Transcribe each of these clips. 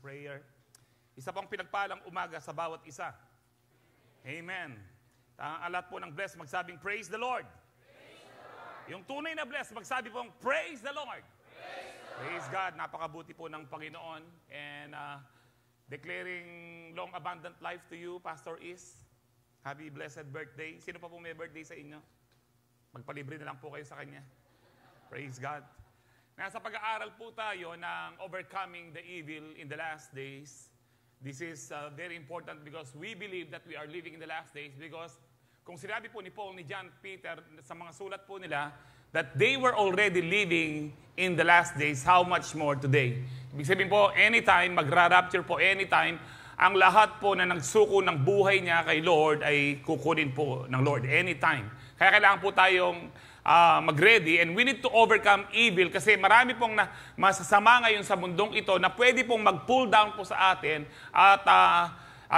prayer. Isa pang pinagpalang umaga sa bawat isa. Amen. Ang lahat po ng blessed magsabing, praise the Lord. Praise the Lord. Yung tunay na blessed magsabi pong, praise the Lord. Praise the Lord. Praise God. Napakabuti po ng Panginoon. And declaring long abundant life to you, Pastor Is. Happy blessed birthday. Sino pa po may birthday sa inyo? Magpalibre na lang po kayo sa kanya. Praise God. Nasa pag-aaral po tayo ng overcoming the evil in the last days. This is very important because we believe that we are living in the last days because kung sinabi po ni Paul, ni John, Peter, sa mga sulat po nila, that they were already living in the last days, how much more today? Ibig sabihin po, anytime, magra-rapture po, anytime, ang lahat po na nagsuko ng buhay niya kay Lord ay kukunin po ng Lord anytime. Kaya kailangan po tayong mag-ready and we need to overcome evil kasi marami pong masasama ngayon sa mundong ito na pwede pong mag-pull down po sa atin at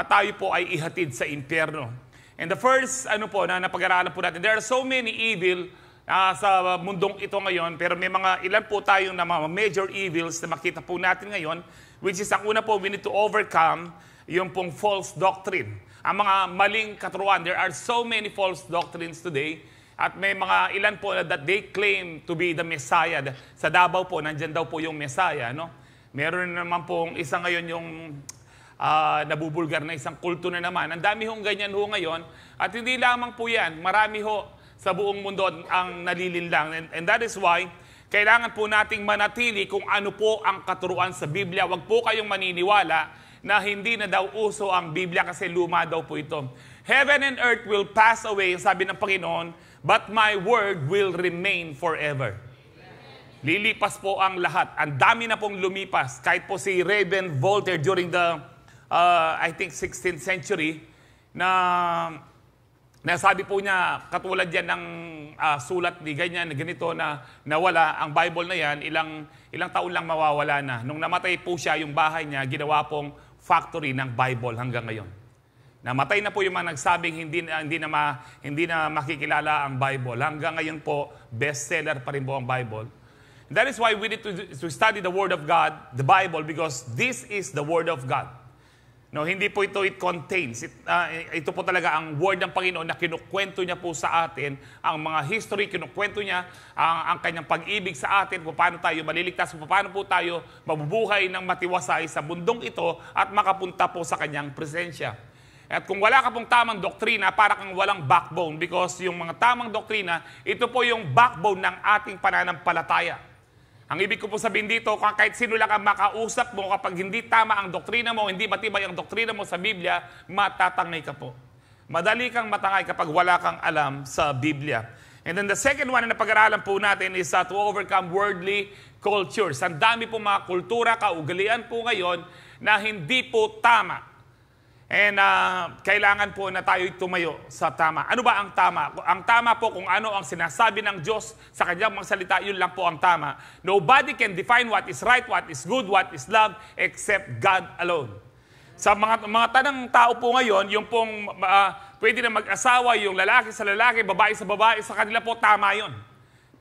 tayo po ay ihatid sa impyerno. And the first na napag-aralan po natin, there are so many evil sa mundong ito ngayon pero may mga ilan po tayong na mga major evils na makita po natin ngayon which is ang una po, we need to overcome yung pong false doctrine. Ang mga maling katuruan, there are so many false doctrines today. At may mga ilan po that they claim to be the Messiah. Sa Davao po, nandyan daw po yung Messiah. No? Meron naman pong isa ngayon yung nabubulgar na isang kulto na naman. Ang dami hong ganyan ho ngayon. At hindi lamang po yan. Marami ho sa buong mundo ang nalilinlang. And that is why, kailangan po nating manatili kung ano po ang katuruan sa Biblia. Huwag po kayong maniniwala na hindi na daw uso ang Biblia kasi luma daw po ito. Heaven and earth will pass away, sabi ng Panginoon, but my word will remain forever. Lilipas po ang lahat. Ang dami na pong lumipas. Kahit po si Raven Voltaire during the, I think, 16th century, na sabi po niya, katulad yan ng sulat ni ganyan, ganito na nawala, ang Bible na yan, ilang taon lang mawawala na. Nung namatay po siya, yung bahay niya, ginawa pong factory ng Bible hanggang ngayon. Namatay na po yung mga nagsabing hindi na makikilala ang Bible. Hanggang ngayon po, bestseller pa rin po ang Bible. And that is why we need to study the Word of God, the Bible, because this is the Word of God. No, hindi po ito, it contains. Ito po talaga ang Word ng Panginoon na kinukwento niya po sa atin, ang mga history, kinukwento niya ang kanyang pag-ibig sa atin, kung paano tayo maliligtas, kung paano po tayo mabubuhay ng matiwasay sa mundong ito at makapunta po sa kanyang presensya. At kung wala ka pong tamang doktrina, para kang walang backbone because yung mga tamang doktrina, ito po yung backbone ng ating pananampalataya. Ang ibig ko po sabihin dito, kahit sino lang ang makausap mo, kapag hindi tama ang doktrina mo, hindi matibay ang doktrina mo sa Biblia, matatangay ka po. Madali kang matangay kapag wala kang alam sa Biblia. And then the second one na pag-aralan po natin is to overcome worldly cultures. Ang dami po mga kultura, kaugalian po ngayon na hindi po tama. And kailangan po na tayo tumayo sa tama. Ano ba ang tama? Ang tama po kung ano ang sinasabi ng Diyos sa kanyang mga salita, yun lang po ang tama. Nobody can define what is right, what is good, what is love, except God alone. Sa mga tanang tao po ngayon, yung pong pwede na mag-asawa, yung lalaki sa lalaki, babae sa babae, sa kanila po tama yun.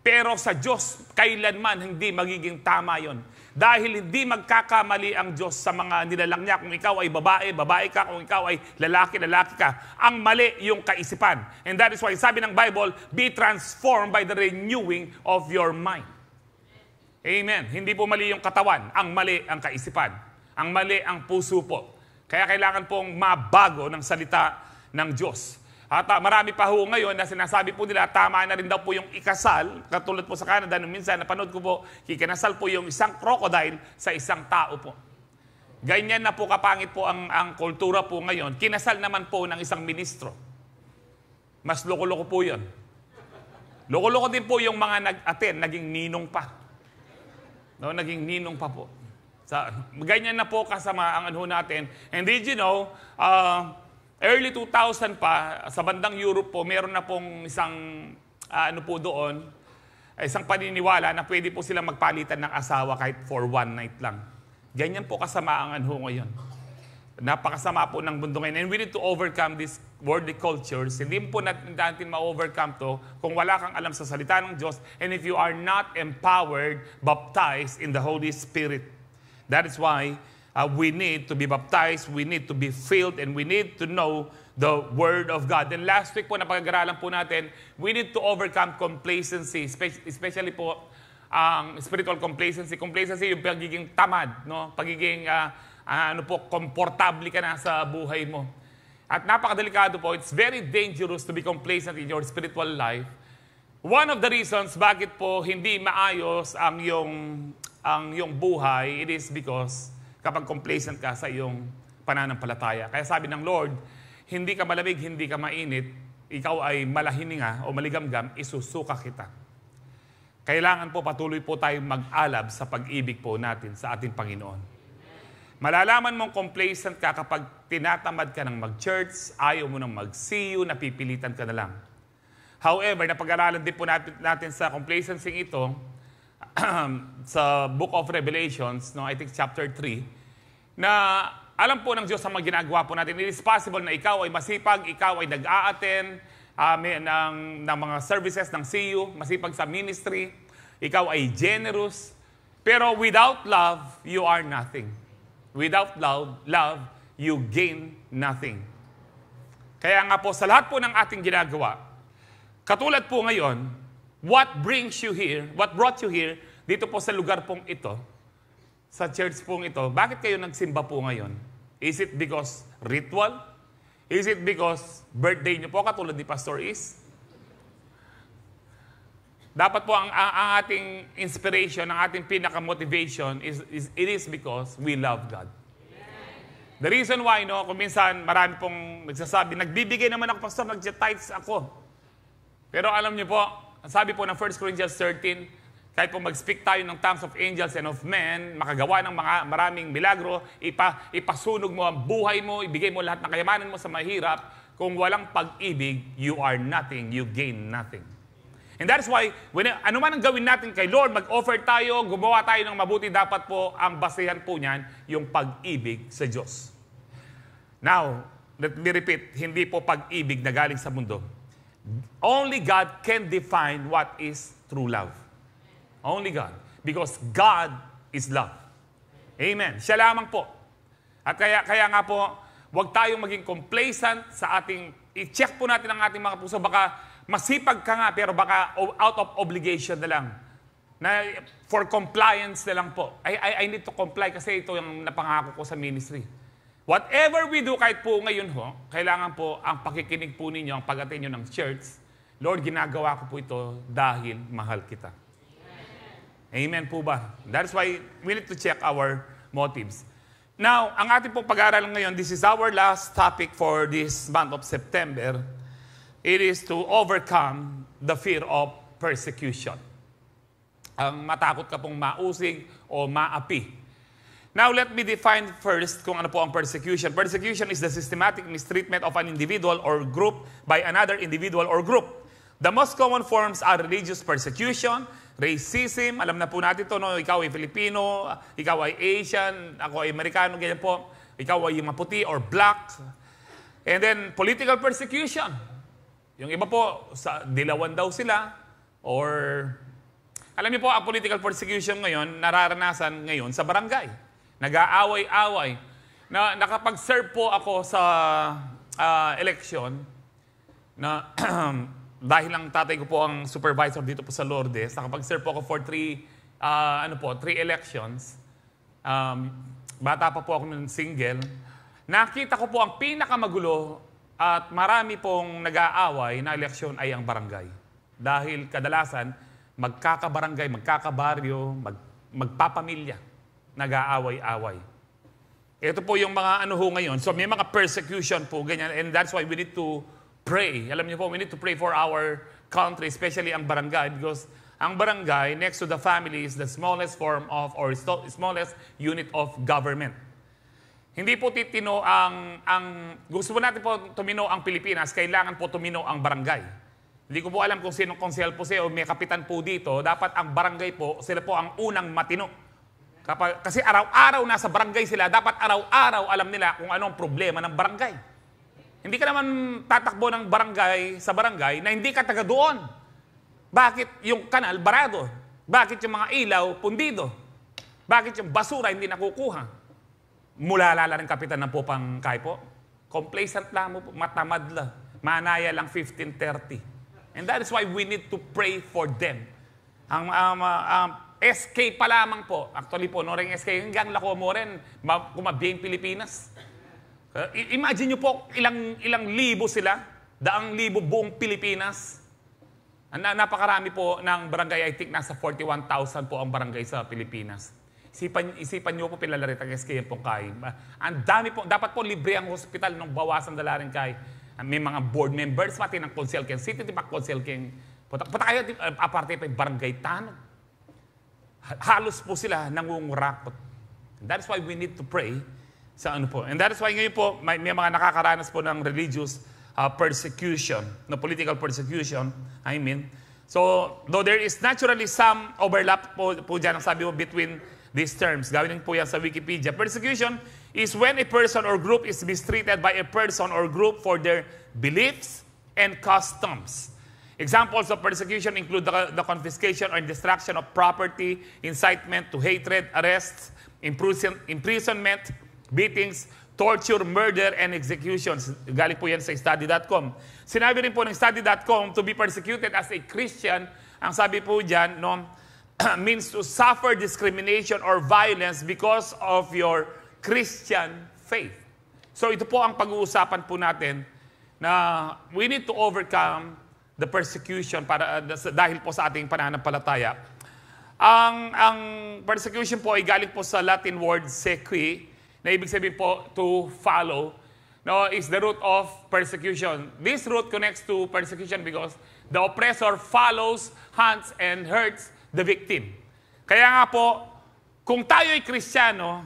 Pero sa Diyos, kailanman hindi magiging tama yun. Dahil hindi magkakamali ang Diyos sa mga nilalang niya. Kung ikaw ay babae, babae ka. Kung ikaw ay lalaki, lalaki ka. Ang mali yung kaisipan. And that is why sabi ng Bible, be transformed by the renewing of your mind. Amen. Hindi po mali yung katawan. Ang mali ang kaisipan. Ang mali ang puso po. Kaya kailangan pong mabago ng salita ng Diyos. At marami pa ho ngayon na sinasabi po nila, tama na rin daw po yung ikasal. Katulad po sa Canada, nung minsan napanood ko po, kikinasal po yung isang crocodile sa isang tao po. Ganyan na po kapangit po ang kultura po ngayon. Kinasal naman po ng isang ministro. Mas loko-loko po yun. Loko-loko din po yung mga nag-attend, naging ninong pa. No, naging ninong pa po. Ganyan na po kasama ang ano natin. And did you know, early 2000 pa, sa bandang Europe po, meron na pong isang, isang paniniwala na pwede po silang magpalitan ng asawa kahit for one night lang. Ganyan po kasama ang anho ngayon. Napakasama po ng mundo ngayon. And we need to overcome these worldly cultures. Hindi po natin ma-overcome to kung wala kang alam sa salita ng Diyos and if you are not empowered, baptized in the Holy Spirit. That is why we need to be baptized, we need to be filled, and we need to know the Word of God. Then last week po, napag-aralan po natin, we need to overcome complacency, especially po ang spiritual complacency. Complacency yung pagiging tamad, no? Pagiging komportable ka na sa buhay mo. At napakadelikado po, it's very dangerous to be complacent in your spiritual life. One of the reasons bakit po hindi maayos ang iyong buhay, it is because kapag complacent ka sa iyong pananampalataya. Kaya sabi ng Lord, hindi ka malamig, hindi ka mainit, ikaw ay malahininga o maligamgam, isusuka kita. Kailangan po patuloy po tayong mag-alab sa pag-ibig po natin sa ating Panginoon. Malalaman mong complacent ka kapag tinatamad ka ng mag-church, ayaw mo nang mag-see you, napipilitan ka na lang. However, napag-aralan din po natin sa complacency ito, sa Book of Revelations, no, I think chapter 3, na alam po ng Diyos ang mga ginagawa po natin. It is possible na ikaw ay masipag, ikaw ay nag-a-attend ng mga services ng CU, masipag sa ministry, ikaw ay generous, pero without love, you are nothing. Without love, you gain nothing. Kaya nga po, sa lahat po ng ating ginagawa, katulad po ngayon, what brought you here, dito po sa lugar pong ito, sa church pong ito, bakit kayo nagsimba po ngayon? Is it because ritual? Is it because birthday niyo po, katulad ni Pastor Is? Dapat po ang ating inspiration, ang ating pinaka-motivation, it is because we love God. The reason why, no, kung minsan marami pong nagsasabi, nagbibigay naman ako, Pastor, nag-tithes ako. Pero alam niyo po, sabi po ng 1 Corinthians 13, kahit po mag-speak tayo ng tongues of angels and of men, makagawa ng mga maraming milagro, ipasunog mo ang buhay mo, ibigay mo lahat ng kayamanan mo sa mahirap, kung walang pag-ibig, you are nothing, you gain nothing. And that's why, ano man ang gawin natin kay Lord, mag-offer tayo, gumawa tayo ng mabuti, dapat po ang basehan po niyan, yung pag-ibig sa Diyos. Now, let me repeat, hindi po pag-ibig na galing sa mundo. Only God can define what is true love. Only God. Because God is love. Amen. Siya lamang po. At kaya nga po, huwag tayong maging complacent sa ating, i-check po natin ang ating mga puso, baka masipag ka nga, pero baka out of obligation na lang. Na for compliance na lang po. I need to comply kasi ito yung napangako ko sa ministry. Whatever we do, kahit po ngayon ho, kailangan po ang pakikinig po ninyo, ang pag-attend nyo ng church, Lord, ginagawa ko po ito dahil mahal kita. Amen po ba? That's why we need to check our motives. Now, ang ating pong pag-aaral ngayon, this is our last topic for this month of September. It is to overcome the fear of persecution. Ang matakot ka pong mausig o maapi. Now, let me define first kung ano po ang persecution. Persecution is the systematic mistreatment of an individual or group by another individual or group. The most common forms are religious persecution, racism, alam na po natin ito, no? Ikaw ay Filipino, ikaw ay Asian, ako ay Amerikano, ganyan po. Ikaw ay maputi or black. And then, political persecution. Yung iba po, dilawan daw sila, or alam niyo po, ang political persecution ngayon, nararanasan ngayon sa barangay. Nag-aaway-away. Nakapag-serve po ako sa election, na dahil lang tatay ko po ang supervisor dito po sa Lourdes, nakapag-serve po ako for 3 elections. Bata pa po ako ng single. Nakita ko po ang pinakamagulo at marami pong nag-aaway na eleksyon ay ang barangay. Dahil kadalasan, magkakabarangay, magkakabaryo, magpapamilya, nag-aaway-away. Ito po yung mga ano ho ngayon. So may mga persecution po, ganyan. And that's why we need to pray. Alam niyo po, we need to pray for our country, especially ang barangay, because ang barangay, next to the family, is the smallest form of, or smallest unit of government. Hindi po titino gusto po natin po tumino ang Pilipinas, kailangan po tumino ang barangay. Hindi ko po alam kung sinong konsehal po siya o may kapitan po dito, dapat ang barangay po, sila po ang unang matino. Kasi araw-araw nasa barangay sila, dapat araw-araw alam nila kung anong problema ng barangay. Hindi ka naman tatakbo ng barangay sa barangay na hindi ka taga doon. Bakit yung kanal barado? Bakit yung mga ilaw pundido? Bakit yung basura hindi nakukuha? Mulala rin kapitan ng Pupang Kai po. Complacent lang mo po, matamad lang. Manaya lang 15:30. And that is why we need to pray for them. Ang SK pa lamang po. Actually po, no rin SK, hanggang lako mo rin, kumabiyeng Pilipinas. Imagine nyo po, ilang libo sila, daang libo buong Pilipinas. Napakarami po ng barangay, I think nasa 41,000 po ang barangay sa Pilipinas. Isipan nyo po pinalarit ang SK pong Kai. Ang dami po, dapat po libre ang hospital nung bawasan dalarin Kai. May mga board members, pati ng Conselking City, di ba Conselking, punta kayo, aparte pa yung barangay Tanong. Halos po sila nangungurakot. That is why we need to pray sa ano po. And that is why ngayon po, may mga nakakaranas po ng religious persecution, no political persecution, I mean. So, though there is naturally some overlap po dyan, ang sabi mo, between these terms. Gawin po yan sa Wikipedia. Persecution is when a person or group is mistreated by a person or group for their beliefs and customs. Examples of persecution include the confiscation or destruction of property, incitement to hatred, arrests, imprisonment, beatings, torture, murder, and executions. Galing po yan sa study.com. Sinabi rin po ng study.com, to be persecuted as a Christian, ang sabi po dyan, no, means to suffer discrimination or violence because of your Christian faith. So ito po ang pag-uusapan po natin na we need to overcome the persecution dahil po sa ating pananampalataya. Ang persecution po ay galing po sa Latin word sequi, na ibig sabihin po to follow, no, is the root of persecution. This root connects to persecution because the oppressor follows, hunts, and hurts the victim. Kaya nga po, kung tayo ay Kristiyano,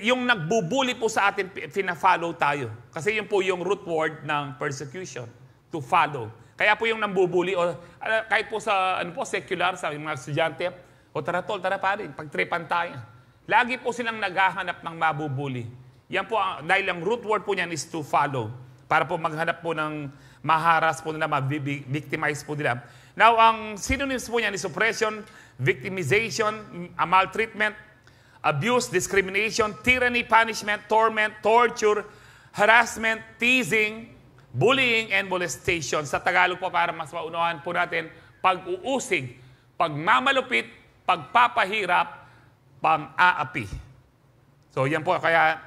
yung nagbubuli po sa atin, fina-follow tayo. Kasi yun po yung root word ng persecution, to follow. Kaya po yung nambubuli, o kahit po sa secular, sa mga estudyante, o tara tol, tara pa rin, pagtripan tayo. Lagi po silang naghahanap ng mabubuli. Yan po, dahil ang root word po niyan is to follow. Para po maghanap po ng maharas po nila, ma-victimize po nila. Now, ang synonyms po niyan is oppression, victimization, maltreatment, abuse, discrimination, tyranny, punishment, torment, torture, harassment, teasing, bullying, and molestation. Sa Tagalog po, para mas maunawahan po natin, pag-uusig, pagmamalupit, pagpapahirap, pang-aapi. So yan po, kaya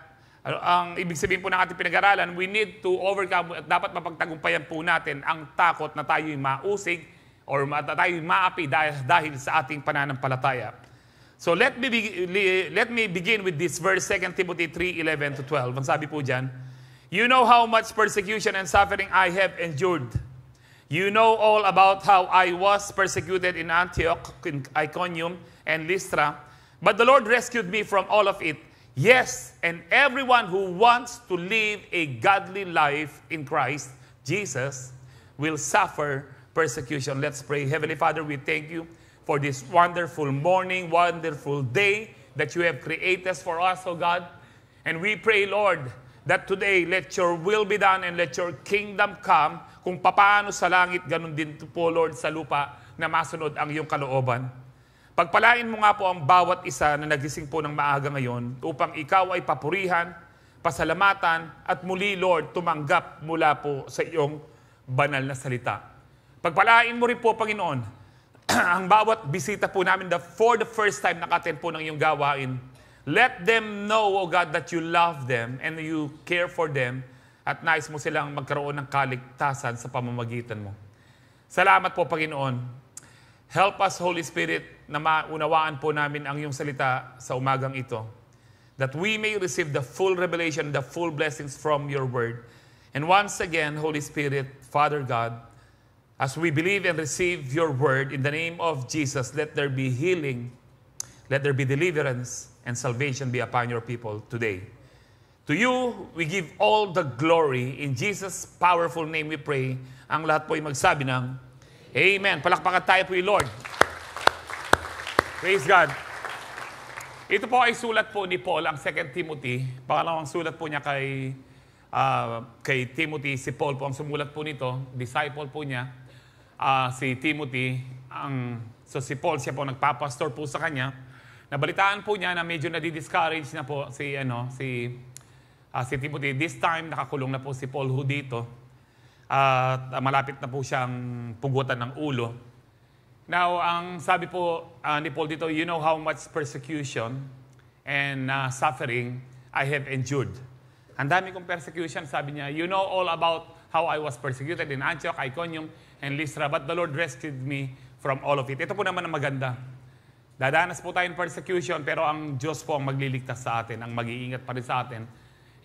ang ibig sabihin po ng ating pinag-aralan, we need to overcome at dapat mapagtagumpayan po natin ang takot na tayo'y mausig or tayo'y maapi dahil sa ating pananampalataya. So let me begin with this verse, 2 Timothy 3:11-12. Ang sabi po dyan, you know how much persecution and suffering I have endured. You know all about how I was persecuted in Antioch, in Iconium, and Lystra. But the Lord rescued me from all of it. Yes, and everyone who wants to live a godly life in Christ Jesus will suffer persecution. Let's pray. Heavenly Father, we thank you for this wonderful morning, wonderful day that you have created for us, O God. And we pray, Lord, that today, let your will be done and let your kingdom come. Kung papaano sa langit, ganun din po, Lord, sa lupa na masunod ang iyong kalooban. Pagpalain mo nga po ang bawat isa na nagising po ng maaga ngayon upang ikaw ay papurihan, pasalamatan, at muli, Lord, tumanggap mula po sa iyong banal na salita. Pagpalain mo rin po, Panginoon, ang bawat bisita po namin for the first time nakaten po ng iyong gawain. Let them know, O God, that you love them and you care for them at nais mo silang magkaroon ng kaligtasan sa pamamagitan mo. Salamat po, Panginoon. Help us, Holy Spirit, na maunawaan po namin ang iyong salita sa umagang ito, that we may receive the full revelation, the full blessings from your word. And once again, Holy Spirit, Father God, as we believe and receive your word, in the name of Jesus, let there be healing, let there be deliverance, and salvation be upon your people today. To you, we give all the glory. In Jesus' powerful name we pray. Ang lahat po ay magsabi ng Amen. Palakpakan tayo po yung Lord. Praise God. Ito po ay sulat po ni Paul, ang 2 Timothy. Pangalawang sulat po niya kay Timothy. Si Paul po ang sumulat po nito. Disciple po niya, si Timothy. So si Paul, siya po nagpapastor po sa kanya. Nabalitaan po niya na medyo nadi-discourage na po si Timothy. This time, nakakulong na po si Paul Hu dito. At malapit na po siyang pugutan ng ulo. Now, ang sabi po ni Paul dito, you know how much persecution and suffering I have endured. Ang dami kong persecution, sabi niya, you know all about how I was persecuted in Antioch, Iconium, and Lystra, but the Lord rescued me from all of it. Ito po naman ang maganda. Dadanas po tayong persecution, pero ang Diyos po ang magliligtas sa atin, ang mag-iingat pa rin sa atin.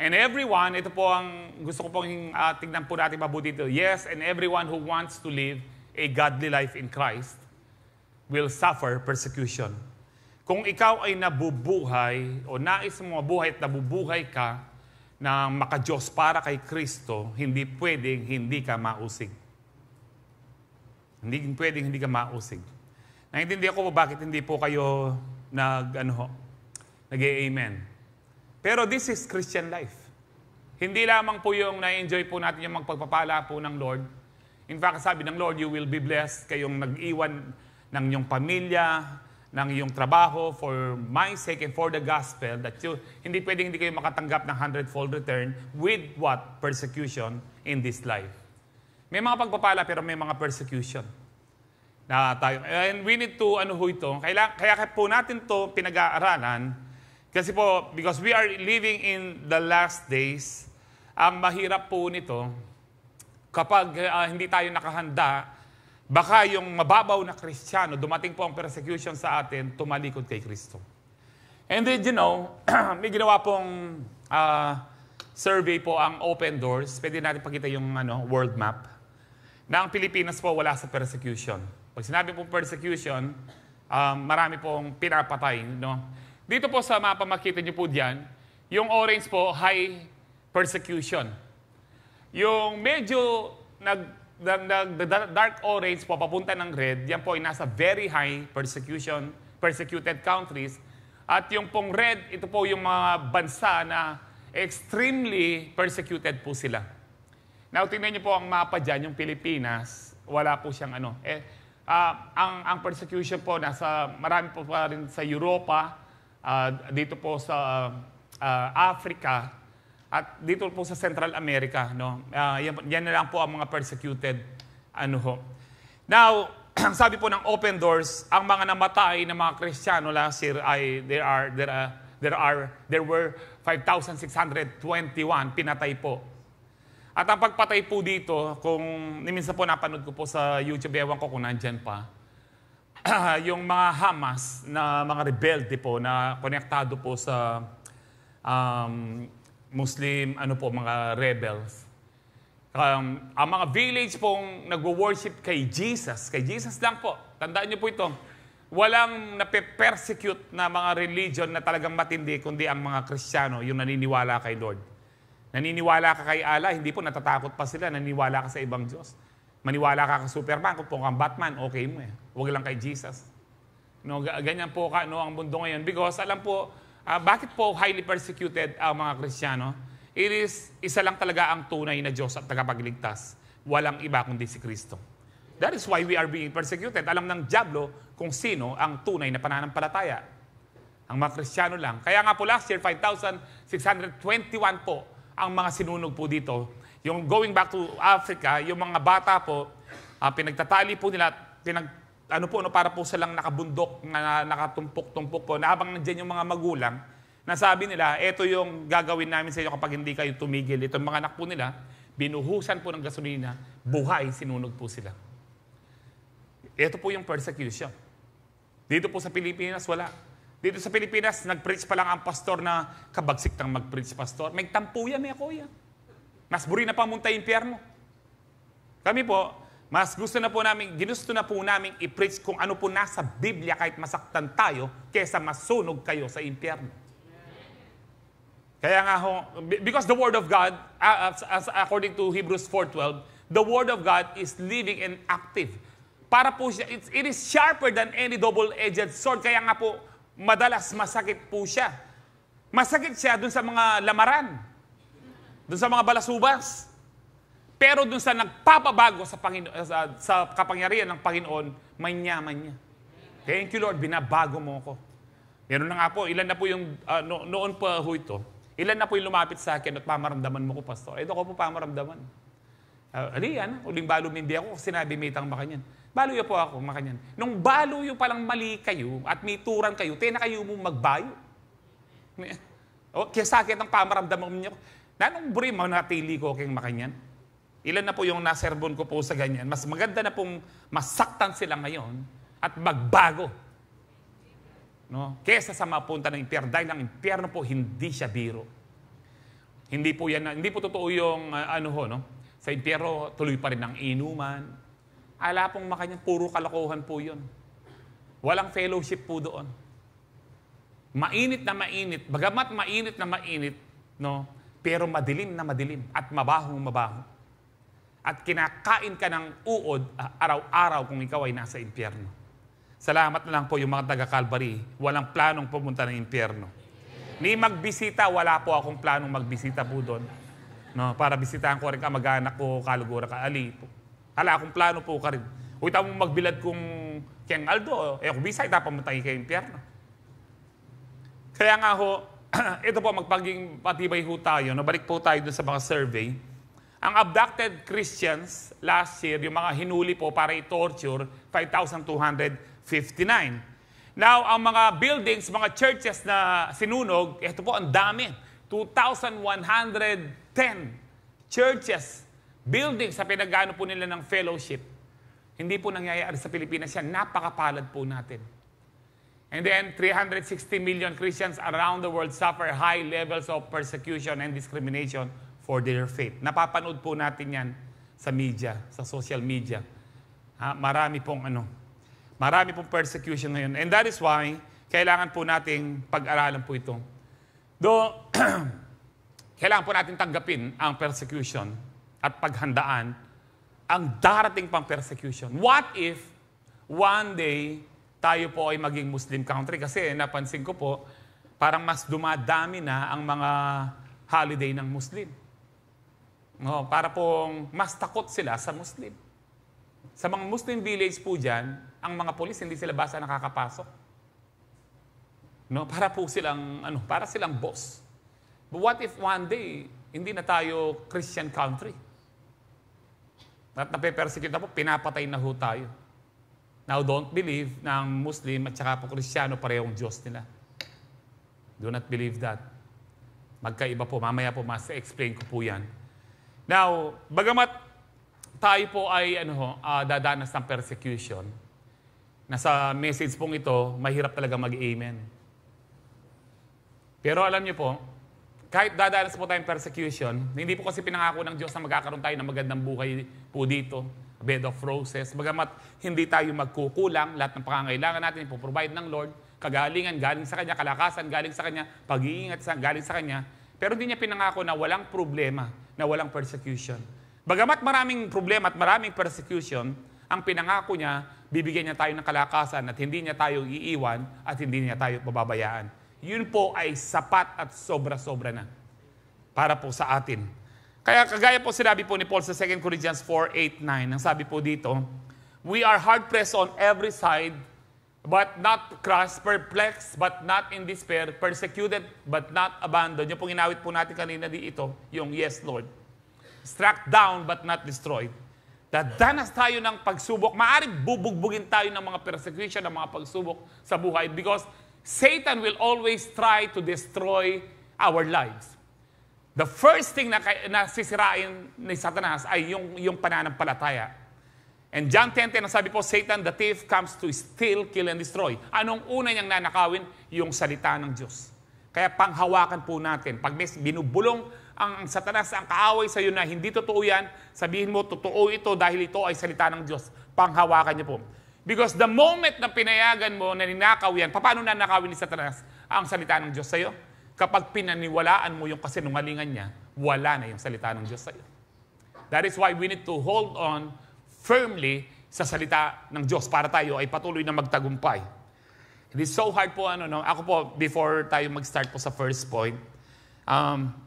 And everyone, ito po ang gusto ko pong tignan po natin mabuti dito. Yes, and everyone who wants to live a godly life in Christ will suffer persecution. Kung ikaw ay nabubuhay o nais mo mabuhay at nabubuhay ka na maka-Diyos para kay Kristo, hindi pwedeng hindi ka mausig. Hindi pwedeng hindi ka mausig. Naintindihan ko po bakit hindi po kayo nag-amen. Pero this is Christian life. Hindi lamang po yung na-enjoy po natin yung magpagpapala po ng Lord. In fact, sabi ng Lord, you will be blessed kayong nag-iwan ng iyong pamilya, ng iyong trabaho for my sake and for the gospel, that hindi pwedeng hindi kayo makatanggap ng 100-fold return with what? Persecution in this life. May mga pagpapala pero may mga persecution. Na tayo. And we need to, kaya po natin to pinag-aaralan, kasi po, because we are living in the last days, ang mahirap po nito, kapag hindi tayo nakahanda, baka yung mababaw na Kristiyano, dumating po ang persecution sa atin, tumalikod kay Kristo. And then, may ginawa pong survey po ang Open Doors. Pwede natin pakita yung world map. Na ang Pilipinas po wala sa persecution. Pag sinabi pong persecution, marami pong pinapatay. No? Dito po sa mapa, makita niyo po diyan, yung orange po, high persecution. Yung medyo dark orange po, papunta ng red, yan po ay nasa very high persecuted countries. At yung pong red, ito po yung mga bansa na extremely persecuted po sila. Now, tingnan niyo po ang mapa dyan, yung Pilipinas, wala po siyang ang persecution po, marami po pa rin sa Europa, dito po sa Africa, at dito po sa Central America. No? Yan na lang po ang mga persecuted. Now, sabi po ng Open Doors, ang mga namatay na mga Kristiyano last year ay there were 5,621 pinatay po. At ang pagpatay po dito, kung minsan po napanood ko po sa YouTube, ewan ko kung nandyan pa, yung mga Hamas na mga rebelde po na konektado po sa Muslim, mga rebels. Ang mga village pong nagwo-worship kay Jesus lang po. Tandaan niyo po ito, walang nape-persecute na mga religion na talagang matindi, kundi ang mga Kristiyano, yung naniniwala kay Lord. Naniniwala ka kay Allah, hindi po natatakot pa sila, naniniwala ka sa ibang Diyos. Maniwala ka kay Superman, kung kang Batman, okay mo eh. Huwag lang kay Jesus. Ganyan po ang mundo ngayon. Because alam po, bakit po highly persecuted ang mga Kristiyano? It is, isa lang talaga ang tunay na Diyos at tagapagligtas. Walang iba kundi si Kristo. That is why we are being persecuted. Alam ng dyablo kung sino ang tunay na pananampalataya. Ang mga Kristiyano lang. Kaya nga po last year, 5,621 po ang mga sinunog po dito. Yung going back to Africa, yung mga bata po, pinagtatali po nila, para po silang nakabundok, nakatumpok-tumpok po, na habang nandiyan yung mga magulang, nasabi nila, eto yung gagawin namin sa inyo kapag hindi kayo tumigil. Itong mga anak po nila, binuhusan po ng gasolina, buhay, sinunog po sila. Ito po yung persecution. Dito po sa Pilipinas, wala. Dito sa Pilipinas, nag-preach pa lang ang pastor na kabagsik ng mag-preach pastor. May tampo yan, may kuya. Mas buri na pamunta impyerno. Kami po, ginusto na po namin i-preach kung ano po nasa Biblia kahit masaktan tayo kesa masunog kayo sa impyerno. Kaya nga because the Word of God, according to Hebrews 4:12, the Word of God is living and active. Para po siya, it is sharper than any double-edged sword. Kaya nga po, madalas masakit po siya. Masakit siya dun sa mga lamaran, dun sa mga balasubas. Pero dun sa nagpapabago sa kapangyarihan ng Panginoon, manyaman niya. Thank you, Lord, binabago mo ko. Meron na nga po, ilan na po yung, noon pa ho ito, ilan na po yung lumapit sa akin at pamaramdaman mo ko, Pastor. Ito ko po pamaramdaman. Uling balo hindi ako, sinabi may itang makanyan. Balo po ako, makanyan. Nung balo yung palang mali kayo at may turan kayo, na kayo mo magbayo. Kaya sa akin ang pamaramdaman niyo, nanong buri mo natili ko kayong makanyan? Ilan na po yung naserbon ko po sa ganyan. Mas maganda na pong masaktan sila ngayon at magbago. No? Kesa sa mapunta ng impyerno. Dahil ang impyerno po, hindi siya biro. Hindi po totoo yung sa impyerno, tuloy pa rin ang inuman. Ala pong makanya, puro kalokohan po yun. Walang fellowship po doon. Mainit na mainit, bagamat mainit na mainit, no? Pero madilim na madilim at mabahong mabaho. At kinakain ka ng uod araw-araw kung ikaw ay nasa impyerno. Salamat na lang po yung mga taga-Calvary, walang planong pumunta ng impyerno. Ni magbisita, wala po akong planong magbisita po doon. No, para bisitahan ko rin kamag-anak ko, kalugura ka, ali po. Hala, akong plano po ka rin. Huwag tayo mong magbilad kung kiyang Aldo, kung bisay, tapamuntay kayo impyerno. Kaya nga ho, ito po, magpaging patibay ho tayo. Nabalik po tayo dun sa mga survey. Ang abducted Christians last year, yung mga hinuli po para i-torture, 5,259. Now, ang mga buildings, mga churches na sinunog, ito po, ang dami. 2,110 churches, buildings sa pinag-ano po nila ng fellowship. Hindi po nangyayari sa Pilipinas yan. Napakapalad po natin. And then, 360 million Christians around the world suffer high levels of persecution and discrimination for their faith. Napapanood po natin yan sa media, sa social media. Marami pong persecution ngayon. And that is why, kailangan po nating pag-aralan po ito. Though, kailangan po natin tanggapin ang persecution at paghandaan ang darating pang persecution. What if one day tayo po ay maging Muslim country? Kasi napansin ko po, parang mas dumadami na ang mga holiday ng Muslim. No, para pong mas takot sila sa Muslim. Sa mga Muslim village po dyan, ang mga polis hindi sila basta nakakapasok. No, para po silang boss. But what if one day, hindi na tayo Christian country? At nape-persecute na po, pinapatay na ho tayo. Now, don't believe na ang Muslim at saka po Kristiyano parehong Diyos nila. Do not believe that. Magkaiba po. Mamaya po, mas-explain ko po yan. Now, bagamat tayo po ay dadanas ng persecution, nasa message pong ito, mahirap talaga mag-amen. Pero alam niyo po, kahit dadanas po tayong persecution, hindi po kasi pinangako ng Diyos na magkakaroon tayo ng magandang buhay po dito, bed of roses. Bagamat hindi tayo magkukulang, lahat ng pangangailangan natin ipoprovide ng Lord, kagalingan, galing sa Kanya, kalakasan, galing sa Kanya, pag-iingat, galing sa Kanya. Pero hindi niya pinangako na walang problema, na walang persecution. Bagamat maraming problema at maraming persecution, ang pinangako niya, bibigyan niya tayo ng kalakasan at hindi niya tayo iiwan at hindi niya tayo pababayaan. Yun po ay sapat at sobra-sobra na para po sa atin. Kaya kagaya po sinabi po ni Paul sa 2 Corinthians 4:8-9, ang sabi po dito, we are hard-pressed on every side, but not crushed, perplexed, but not in despair, persecuted, but not abandoned. Yung pong inawit po natin kanina dito, yung yes, Lord. Struck down, but not destroyed. Dadanas tayo ng pagsubok. Maaaring bubugbugin tayo ng mga persecution, ng mga pagsubok sa buhay because Satan will always try to destroy our lives. The first thing na sisirain ni Satanas ay yung pananampalataya. And John 10:10, ang sabi po, Satan, the thief, comes to steal, kill, and destroy. Anong una niyang nanakawin? Yung salita ng Diyos. Kaya panghawakan po natin. Pag may binubulong ang Satanas, ang kaaway sa iyo na hindi totoo yan, sabihin mo, totoo ito dahil ito ay salita ng Diyos. Panghawakan niyo po. Because the moment na pinayagan mo na ninakaw yan, paano nanakawin ni Satanas ang salita ng Diyos sa iyo? Kapag pinaniwalaan mo yung kasinungalingan niya, wala na yung salita ng Diyos sa iyo. That is why we need to hold on firmly sa salita ng Diyos para tayo ay patuloy na magtagumpay. It is so hard po, ako po, before tayo mag-start po sa first point,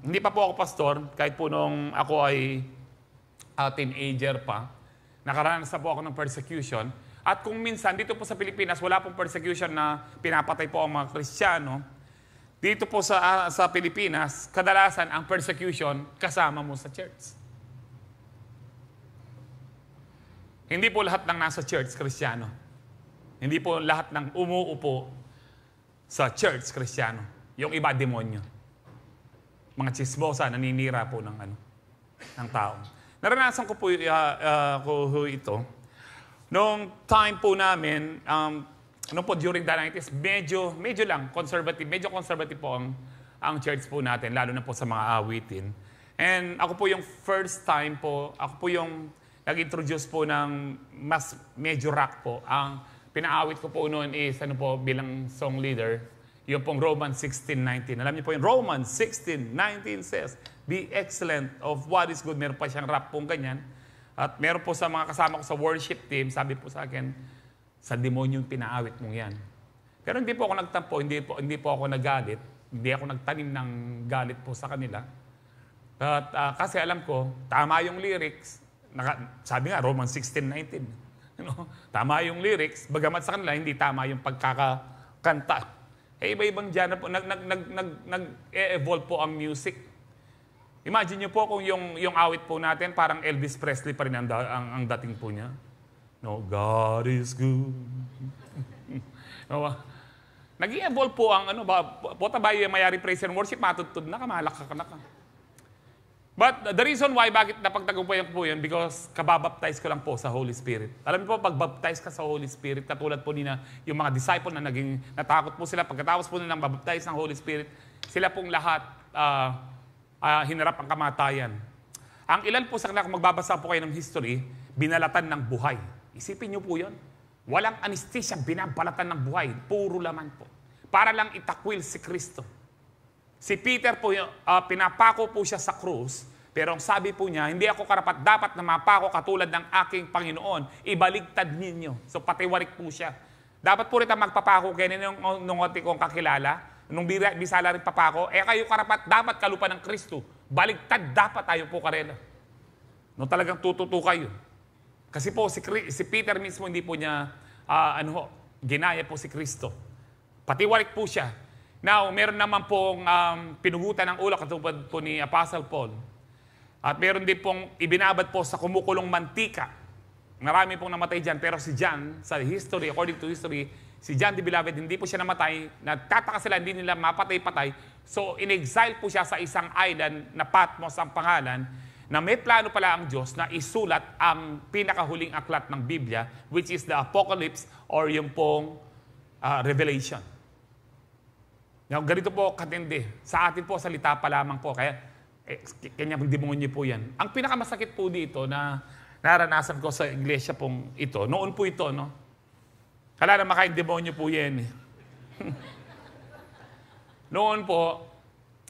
hindi pa po ako pastor, kahit po nung ako ay teenager pa, nakaranas na po ako ng persecution. At kung minsan, dito po sa Pilipinas, wala pong persecution na pinapatay po ang mga Kristiyano. Dito po sa Pilipinas, kadalasan ang persecution kasama mo sa church. Hindi po lahat ng nasa church, Kristiyano. Hindi po lahat ng umuupo sa church, Kristiyano. Yung iba, demonyo. Mga chismosa, naninira po ng tao. Naranasan ko po ito. Noong time po namin, during the 90s, medyo lang, medyo conservative po ang church po natin, lalo na po sa mga awitin. And ako po yung first time po, ako po yung nag-introduce po ng mas medyo rock po. Ang pinaawit ko po noon is, bilang song leader, yung pong Romans 16:19. Alam niyo po yung Romans 16:19 says, "Be excellent of what is good." Meron pa siyang rap pong ganyan. At meron po sa mga kasama ko sa worship team, sabi po sa akin, sa demonyo yung pinaawit mong yan. Pero hindi po ako nagtampo, hindi po ako nagalit. Hindi ako nagtanim ng galit po sa kanila. At kasi alam ko, tama yung lyrics. Sabi nga, Romans 16:19. Tama yung lyrics, bagamat sa kanila, hindi tama yung pagkakanta. Iba-ibang genre po, nag-evolve po ang music. Imagine nyo po kung yung awit po natin, parang Elvis Presley pa rin ang dating po niya. No, God is good. Nag-i-evolve po ang pota ba yung mayari praise and worship, matutod na ka, malak ka na ka. But the reason why, bakit napagtagumpayan ko po yun, because kababaptize ko lang po sa Holy Spirit. Alam niyo po, pag baptize ka sa Holy Spirit, katulad po nina, yung mga disciple na natakot po sila, pagkatapos po nilang babaptize ng Holy Spirit, sila pong lahat hinarap ang kamatayan. Ang ilan po sa kanila, kung magbabasa po kayo ng history, binalatan ng buhay. Isipin niyo po yun. Walang anesthesia, binabalatan ng buhay. Puro laman po. Para lang itakwil si Kristo. Si Peter po, pinapako po siya sa krus, pero ang sabi po niya, hindi ako karapat-dapat na mapako katulad ng aking Panginoon. Ibaligtad ninyo. So patiwarik po siya. Dapat po rin magpapako, ganyan nung konti kong kakilala, nung bisala rin papako, kayo karapat-dapat kalupa ng Kristo. Baligtad dapat tayo po karela. No, talagang tututo kayo. Kasi po si Peter mismo hindi po niya ginaya po si Kristo. Patiwarik po siya. Now, meron naman pong pinugutan ng ulo katulad po ni Apostle Paul. At meron din pong ibinabad po sa kumukulong mantika. Marami pong namatay dyan. Pero si John, sa history, according to history, si John the Beloved, hindi po siya namatay. Nagtataka sila, hindi nila mapatay-patay. So, in-exile po siya sa isang island na Patmos ang pangalan, na may plano pala ang Diyos na isulat ang pinakahuling aklat ng Biblia, which is the Apocalypse or yung pong Revelation. Now, ganito po katindi. Sa atin po, salita pa lamang po. Kaya, kanya kung demonyo po yan. Ang pinakamasakit po dito na naranasan ko sa iglesia pong ito, noon po ito, no? Kala na makain demonyo po yan. Noon po,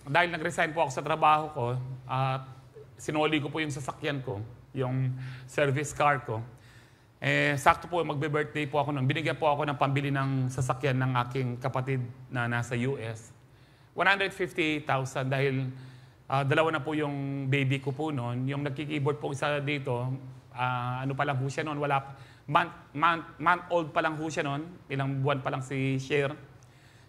dahil nag-resign po ako sa trabaho ko, at sinuli ko po yung sasakyan ko, yung service car ko. Sakto po, magbe-birthday po ako nun. Binigyan po ako ng pambili ng sasakyan ng aking kapatid na nasa US. 150,000 dahil dalawa na po yung baby ko po noon. Yung nagki-keyboard po isa dito, pa lang po siya noon. Month old pa lang po siya noon. Ilang buwan pa lang si Cher.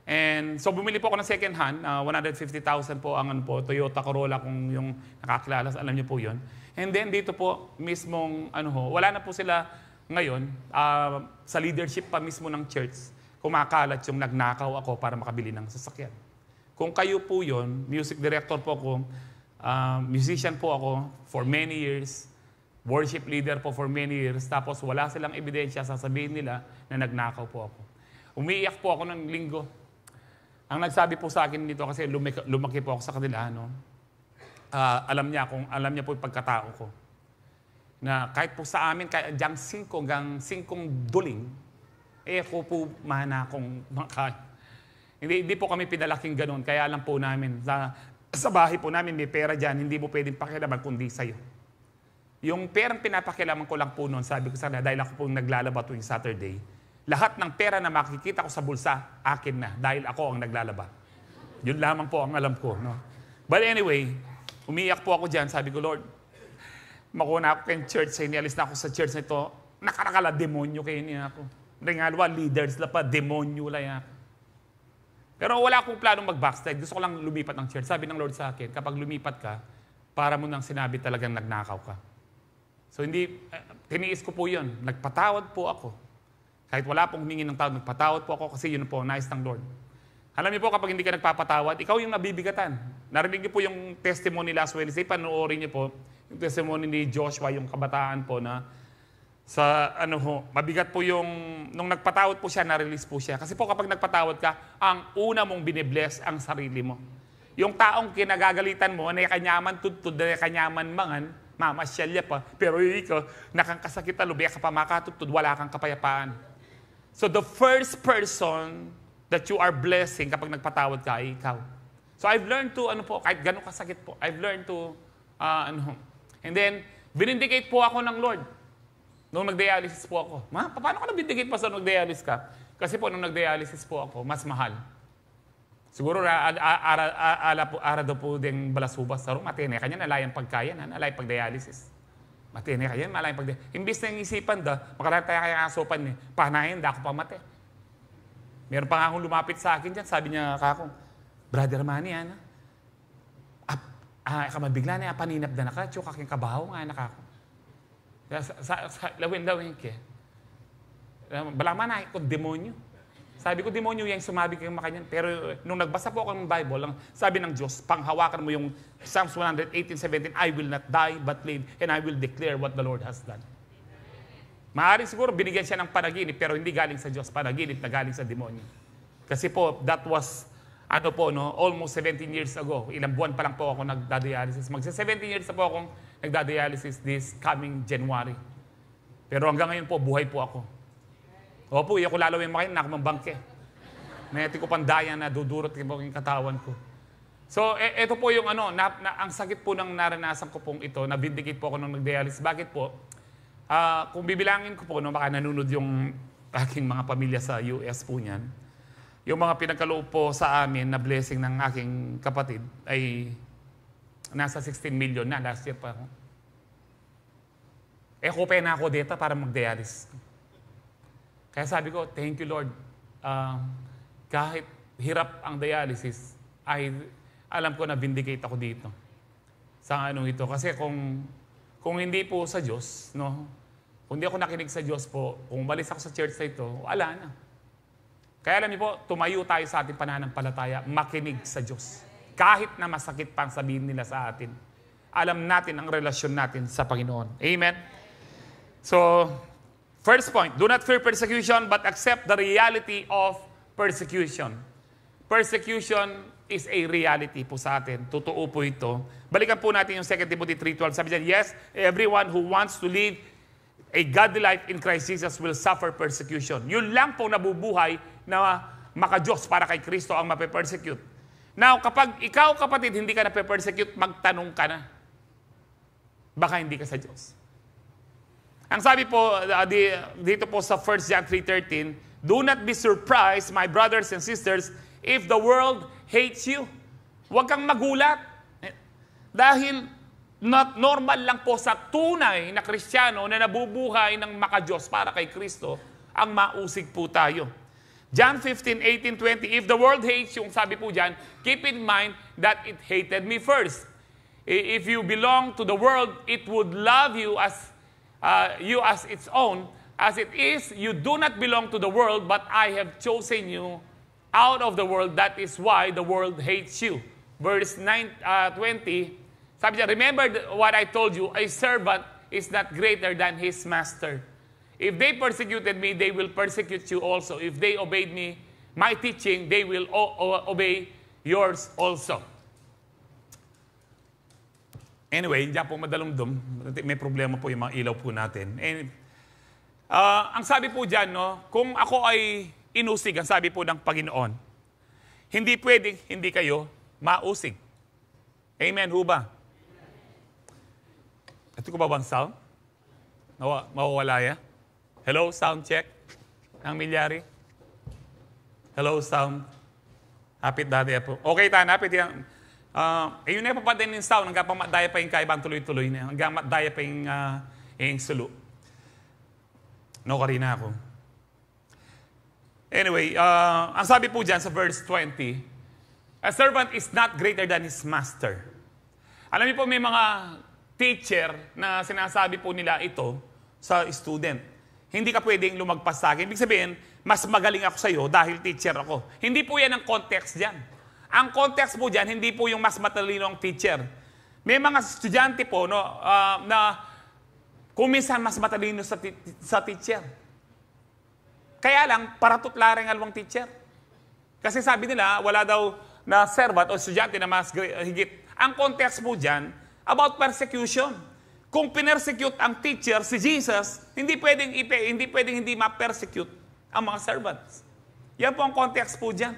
And so bumili po ako ng second hand, 150,000 po ang Toyota Corolla kung yung nakakilala, alam niyo po yun. And then dito po mismong wala na po sila ngayon, sa leadership pa mismo ng church, kumakalat yung nagnakaw ako para makabili ng sasakyan. Kung kayo po yun, music director po ako, musician po ako for many years, worship leader po for many years, tapos wala silang ebidensya, sasabihin nila na nagnakaw po ako. Umiiyak po ako ng linggo. Ang nagsabi po sa akin dito, kasi lumaki po ako sa kanila, alam niya po yung pagkatao ko. Na kahit po sa amin, kahit diyang 5 hanggang 5 duling, ako po mahana akong makain. Hindi po kami pinalaking ganun, kaya alam po namin, sa bahay po namin may pera dyan, hindi mo pwedeng pakilaman kundi sa'yo. Yung perang pinapakilaman ko lang po noon, sabi ko sana, dahil ako po naglalaba tuwing Saturday, lahat ng pera na makikita ko sa bulsa, akin na, dahil ako ang naglalaba. Yun lamang po ang alam ko. No? But anyway, umiyak po ako dyan, sabi ko, Lord, makuha na ako kayong church, inialis na ako sa church na ito, nakarakala, demonyo kayo niya ako. Ringalwa, leaders la pa, demonyo la ako. Pero wala akong planong mag-backslide. Gusto ko lang lumipat ng church. Sabi ng Lord sa akin, kapag lumipat ka, para mo nang sinabi talagang nagnakaw ka. So hindi, tiniis ko po yun. Nagpatawad po ako. Kahit wala pong humingi ng tawad, nagpatawad po ako kasi yun po, nais ng Lord. Alam niyo po, kapag hindi ka nagpapatawad, ikaw yung nabibigatan. Narinig niyo po yung testimony last Wednesday, panoorin niyo po, yung testimony ni Joshua, yung kabataan po na sa mabigat po yung, nung nagpatawad po siya, na-release po siya. Kasi po kapag nagpatawad ka, ang una mong binibless ang sarili mo. Yung taong kinagagalitan mo, na kanyaman tutod, na kanyaman mangan, mamasyalya pa, pero ikaw, nakangkasakit na lubi ka pa makatutod, wala kang kapayapaan. So the first person that you are blessing kapag nagpatawad ka ay ikaw. So I've learned to, kahit gano'ng kasakit po, I've learned to, and then, binindicate po ako ng Lord. Nung nag-dialysis po ako. Paano ka nabindicate pa sa nung nag-dialysis ka? Kasi po, nung nag-dialysis po ako, mas mahal. Siguro, ara daw po ding balasubas. Sarong matine, kanya nalayang pagkaya na, nalayang pag-dialysis. Matine, kanya nalayang pag-dialysis. Imbis na yung isipan makalataya kaya asopan niya, panahin, da ako pamate. Meron pa nga akong lumapit sa akin dyan, sabi niya kakong, Brother Manny, kamabigla na, paninap na naka, tsyo kaking kabaho nga nakako. Lawin ke. Balaman na ko demonyo. Sabi ko demonyo yung sumabi kay makanyan. Pero nung nagbasa po ako ng Bible, sabi ng Diyos, panghawakan mo yung Psalms 118:17, I will not die but live and I will declare what the Lord has done. Maaaring siguro binigyan siya ng panaginip pero hindi galing sa Diyos, panaginip na galing sa demonyo. Kasi po that was almost 17 years ago. Ilang buwan pa lang po ako nagda-dialysis. Magsa-17 years na po akong nagda-dialysis this coming January. Pero hanggang ngayon po, buhay po ako. Opo, iyo ko lalo yung makain, nakamambangke. Neti ko pandaya na dudurot yung katawan ko. So, ito po yung ang sakit po ng naranasan ko pong ito, na-vindicate po ako nung nag-dialysis. Bakit po? Kung bibilangin ko po, baka nanunod yung aking mga pamilya sa US po niyan, yung mga pinagkaloob po sa amin na blessing ng aking kapatid ay nasa 16 million na last year pa ako. Kupay na ako dito para mag-dialysis. Kaya sabi ko, thank you Lord. Kahit hirap ang dialysis, ay alam ko na vindicate ako dito. Sa ito. Kasi kung hindi po sa Diyos, kung hindi ako nakinig sa Diyos po, kung umalis ako sa church na ito, wala na. Kaya alam niyo po, tumayo tayo sa ating pananampalataya, makinig sa Diyos. Kahit na masakit pang sabihin nila sa atin, alam natin ang relasyon natin sa Panginoon. Amen? So, first point, do not fear persecution, but accept the reality of persecution. Persecution is a reality po sa atin. Totoo po ito. Balikan po natin yung 2 Timothy 3:12. Sabi dyan, yes, everyone who wants to live a godly life in Christ Jesus will suffer persecution. Yun lang po nabubuhay na maka-Diyos para kay Kristo ang mape-persecute. Now, kapag ikaw, kapatid, hindi ka nape-persecute, magtanong ka na. Baka hindi ka sa Diyos. Ang sabi po, dito po sa 1 John 3:13, do not be surprised, my brothers and sisters, if the world hates you. Huwag kang magulat. Dahil not normal lang po sa tunay na Kristiyano na nabubuhay ng maka-Diyos para kay Kristo, ang mausig po tayo. John 15:18-20, if the world hates you, sabi po dyan, keep in mind that it hated me first. If you belong to the world, it would love you as its own. As it is, you do not belong to the world, but I have chosen you out of the world. That is why the world hates you. Verse 20, sabi niya, remember what I told you, a servant is not greater than his master. If they persecuted me, they will persecute you also. If they obeyed me, my teaching, they will obey yours also. Anyway, hindi po madalumdum. May problema po yung mga ilaw po natin. And, ang sabi po dyan, kung ako ay inusig, ang sabi po ng Panginoon, hindi pwedeng hindi kayo mausig. Amen, ho ba? Ito ko ba bang sound? Mawawala ya? Hello, sound check. Ang milyari. Hello, sound. Hapit dati po. Okay, tanapit yan. Yun na papadin ng sound. Hanggang pamadaya pa yung kaibang tuloy-tuloy na. Hanggang matdaya pa yung sulu. No, Karina ako. Anyway, ang sabi po dyan sa verse 20, a servant is not greater than his master. Alam niyo po, may mga teacher na sinasabi po nila ito sa student. Hindi ka pwedeng lumagpas sa akin. Ibig sabihin, mas magaling ako sa iyo dahil teacher ako. Hindi po yan ang context dyan. Ang context po dyan, hindi po yung mas matalino ang teacher. May mga estudyante po na kung minsan mas matalino sa teacher. Kaya lang, paratutlareng alwang teacher. Kasi sabi nila, wala daw na servant o estudyante na mas higit. Ang context po dyan, about persecution. Kung pinersecute ang teacher, si Jesus, hindi pwedeng hindi ma-persecute ang mga servants. Yan po ang context po dyan.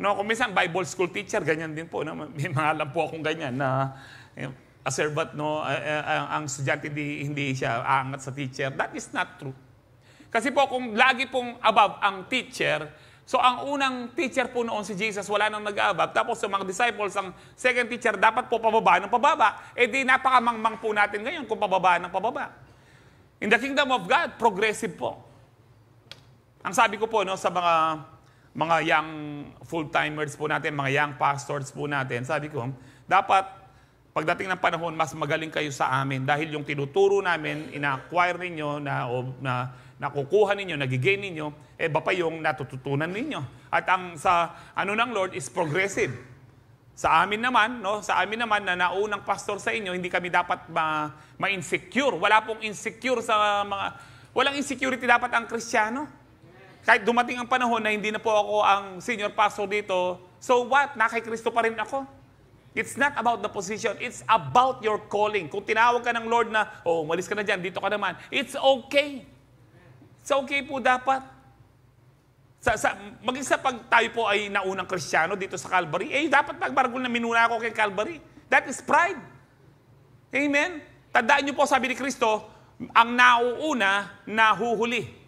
No, kung minsan Bible school teacher, ganyan din po. No? May mga alam po akong ganyan na a servant, no, ang estudyante hindi siya aangat sa teacher. That is not true. Kasi po kung lagi pong above ang teacher, so ang unang teacher po noon si Jesus, wala nang nag-above. Tapos sa mga disciples, ang second teacher, dapat po pababa ng pababa. Eh di napakamangmang po natin ngayon kung pababa ng pababa. In the kingdom of God, progressive po. Ang sabi ko po no, sa mga young full-timers po natin, mga young pastors po natin, sabi ko, dapat pagdating ng panahon, mas magaling kayo sa amin dahil yung tinuturo namin, ina-acquire ninyo, na nakukuha ninyo, nagigain ninyo, iba pa yung natututunan ninyo. At ang sa ng Lord is progressive. Sa amin naman na naunang pastor sa inyo, hindi kami dapat ma-insecure. Walang insecurity dapat ang Kristiyano. Kahit dumating ang panahon na hindi na po ako ang senior pastor dito, so what? Nakay Kristo pa rin ako. It's not about the position. It's about your calling. Kung tinawag ka ng Lord na, umalis ka na dyan, dito ka naman, it's okay. It's okay po dapat. Maging sa pag tayo po ay naunang Kristiyano dito sa Calvary, dapat magbargol na minuna ako kay Calvary. That is pride. Amen? Tandaan niyo po, sabi ni Kristo, ang nauuna, nahuhuli.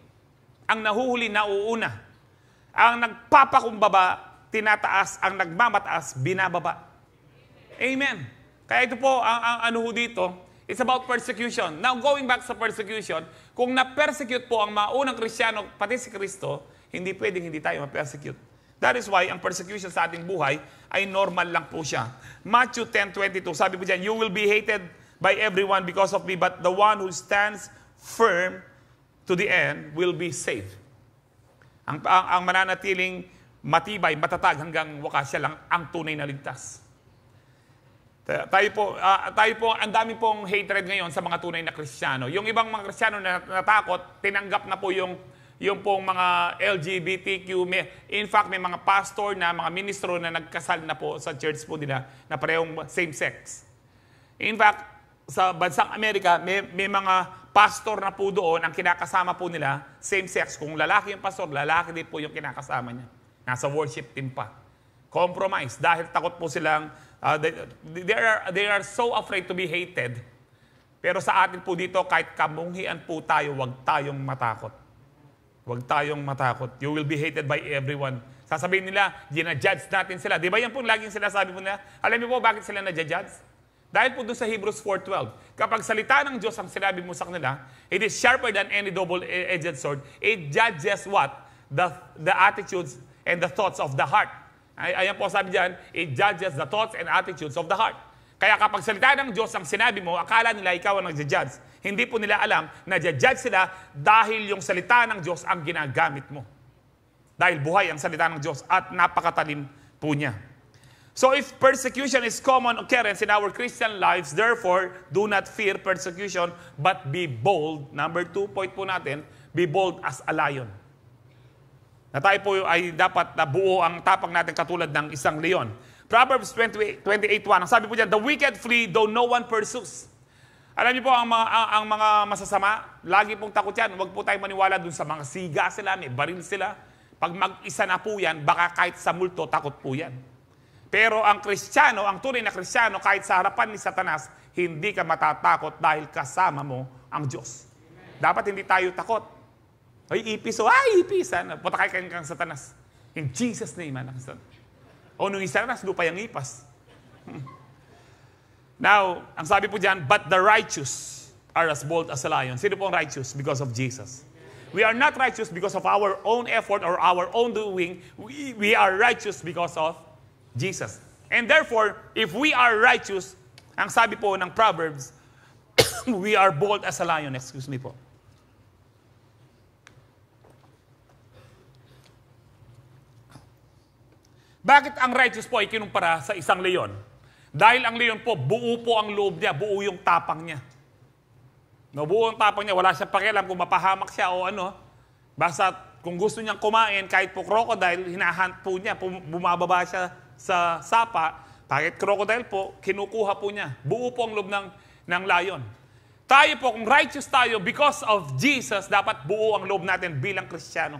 Ang nahuhuli, nauuna. Ang nagpapakumbaba, tinataas. Ang nagmamataas, binababa. Amen. Kaya ito po, ang ano dito, it's about persecution. Now, going back sa persecution, kung na-persecute po ang maunang Kristiyano, pati si Kristo, hindi pwedeng hindi tayo ma-persecute. That is why ang persecution sa ating buhay ay normal lang po siya. Matthew 10:22, sabi po dyan, you will be hated by everyone because of me, but the one who stands firm to the end will be saved. Ang mananatiling matibay, matatag hanggang wakas, siya lang ang tunay na ligtas. Tayo po, ang dami pong hatred ngayon sa mga tunay na Kristiyano. Yung ibang mga Kristiyano na natakot, tinanggap na po yung pong mga LGBTQ. In fact, may mga pastor na, mga ministro na nagkasal na po sa church po nila na parehong same sex. In fact, sa bansang Amerika, may mga pastor na po doon, ang kinakasama po nila, same sex. Kung lalaki yung pastor, lalaki din po yung kinakasama niya. Nasa worship team pa. Compromise. Dahil takot po silang, they are so afraid to be hated. Pero sa atin po dito, kahit kamunghian po tayo, huwag tayong matakot. Huwag tayong matakot. You will be hated by everyone. Sasabihin nila, ginajudge natin sila. Di ba yan po laging sinasabi po nila? Alam niyo po bakit sila na-judge? Dahil po doon sa Hebrews 4:12, kapag salita ng Diyos ang sinabi mo sa kanila, it is sharper than any double-edged sword. It judges what? The attitudes and the thoughts of the heart. Ayan po sabi dyan, it judges the thoughts and attitudes of the heart. Kaya kapag salita ng Diyos ang sinabi mo, akala nila ikaw ang nag-judge. Hindi po nila alam na judge sila dahil yung salita ng Diyos ang ginagamit mo. Dahil buhay ang salita ng Diyos at napakatalim po niya. So if persecution is common occurrence in our Christian lives, therefore, do not fear persecution, but be bold. Number 2 point po natin, be bold as a lion. Na tayo po ay dapat na buo ang tapang natin katulad ng isang leon. Proverbs 28:1, ang sabi po dyan, the wicked flee though no one pursues. Alam niyo po, ang mga masasama, lagi pong takot yan. Huwag po tayong maniwala dun sa mga siga sila, may baril sila. Pag mag-isa na po yan, baka kahit sa multo, takot po yan. Pero ang Kristiyano, ang tunay na Kristiyano, kahit sa harapan ni Satanas, hindi ka matatakot dahil kasama mo ang Diyos. Dapat hindi tayo takot. Ay, ipis. Patakay ka kang Satanas. In Jesus' name, anak. O nung Satanas, lupa yung ipas. Now, ang sabi po dyan, but the righteous. are as bold as a lion. Sino po ang righteous? Because of Jesus. We are not righteous because of our own effort or our own doing. We are righteous because of Jesus. And therefore, if we are righteous, ang sabi po ng Proverbs, we are bold as a lion. Excuse me po. Bakit ang righteous po ay kinumpara sa isang leon? Dahil ang leon po, buo po ang loob niya, buo yung tapang niya. No, buo ang tapang niya, wala siyang pakialam kung mapahamak siya o ano. Basta kung gusto niyang kumain, kahit po crocodile, hinahunt po niya, bumababa siya sa sapa, kahit crocodile po, kinukuha po niya. Buo po ang loob ng lion. Tayo po, kung righteous tayo, because of Jesus, dapat buo ang loob natin bilang Kristiyano.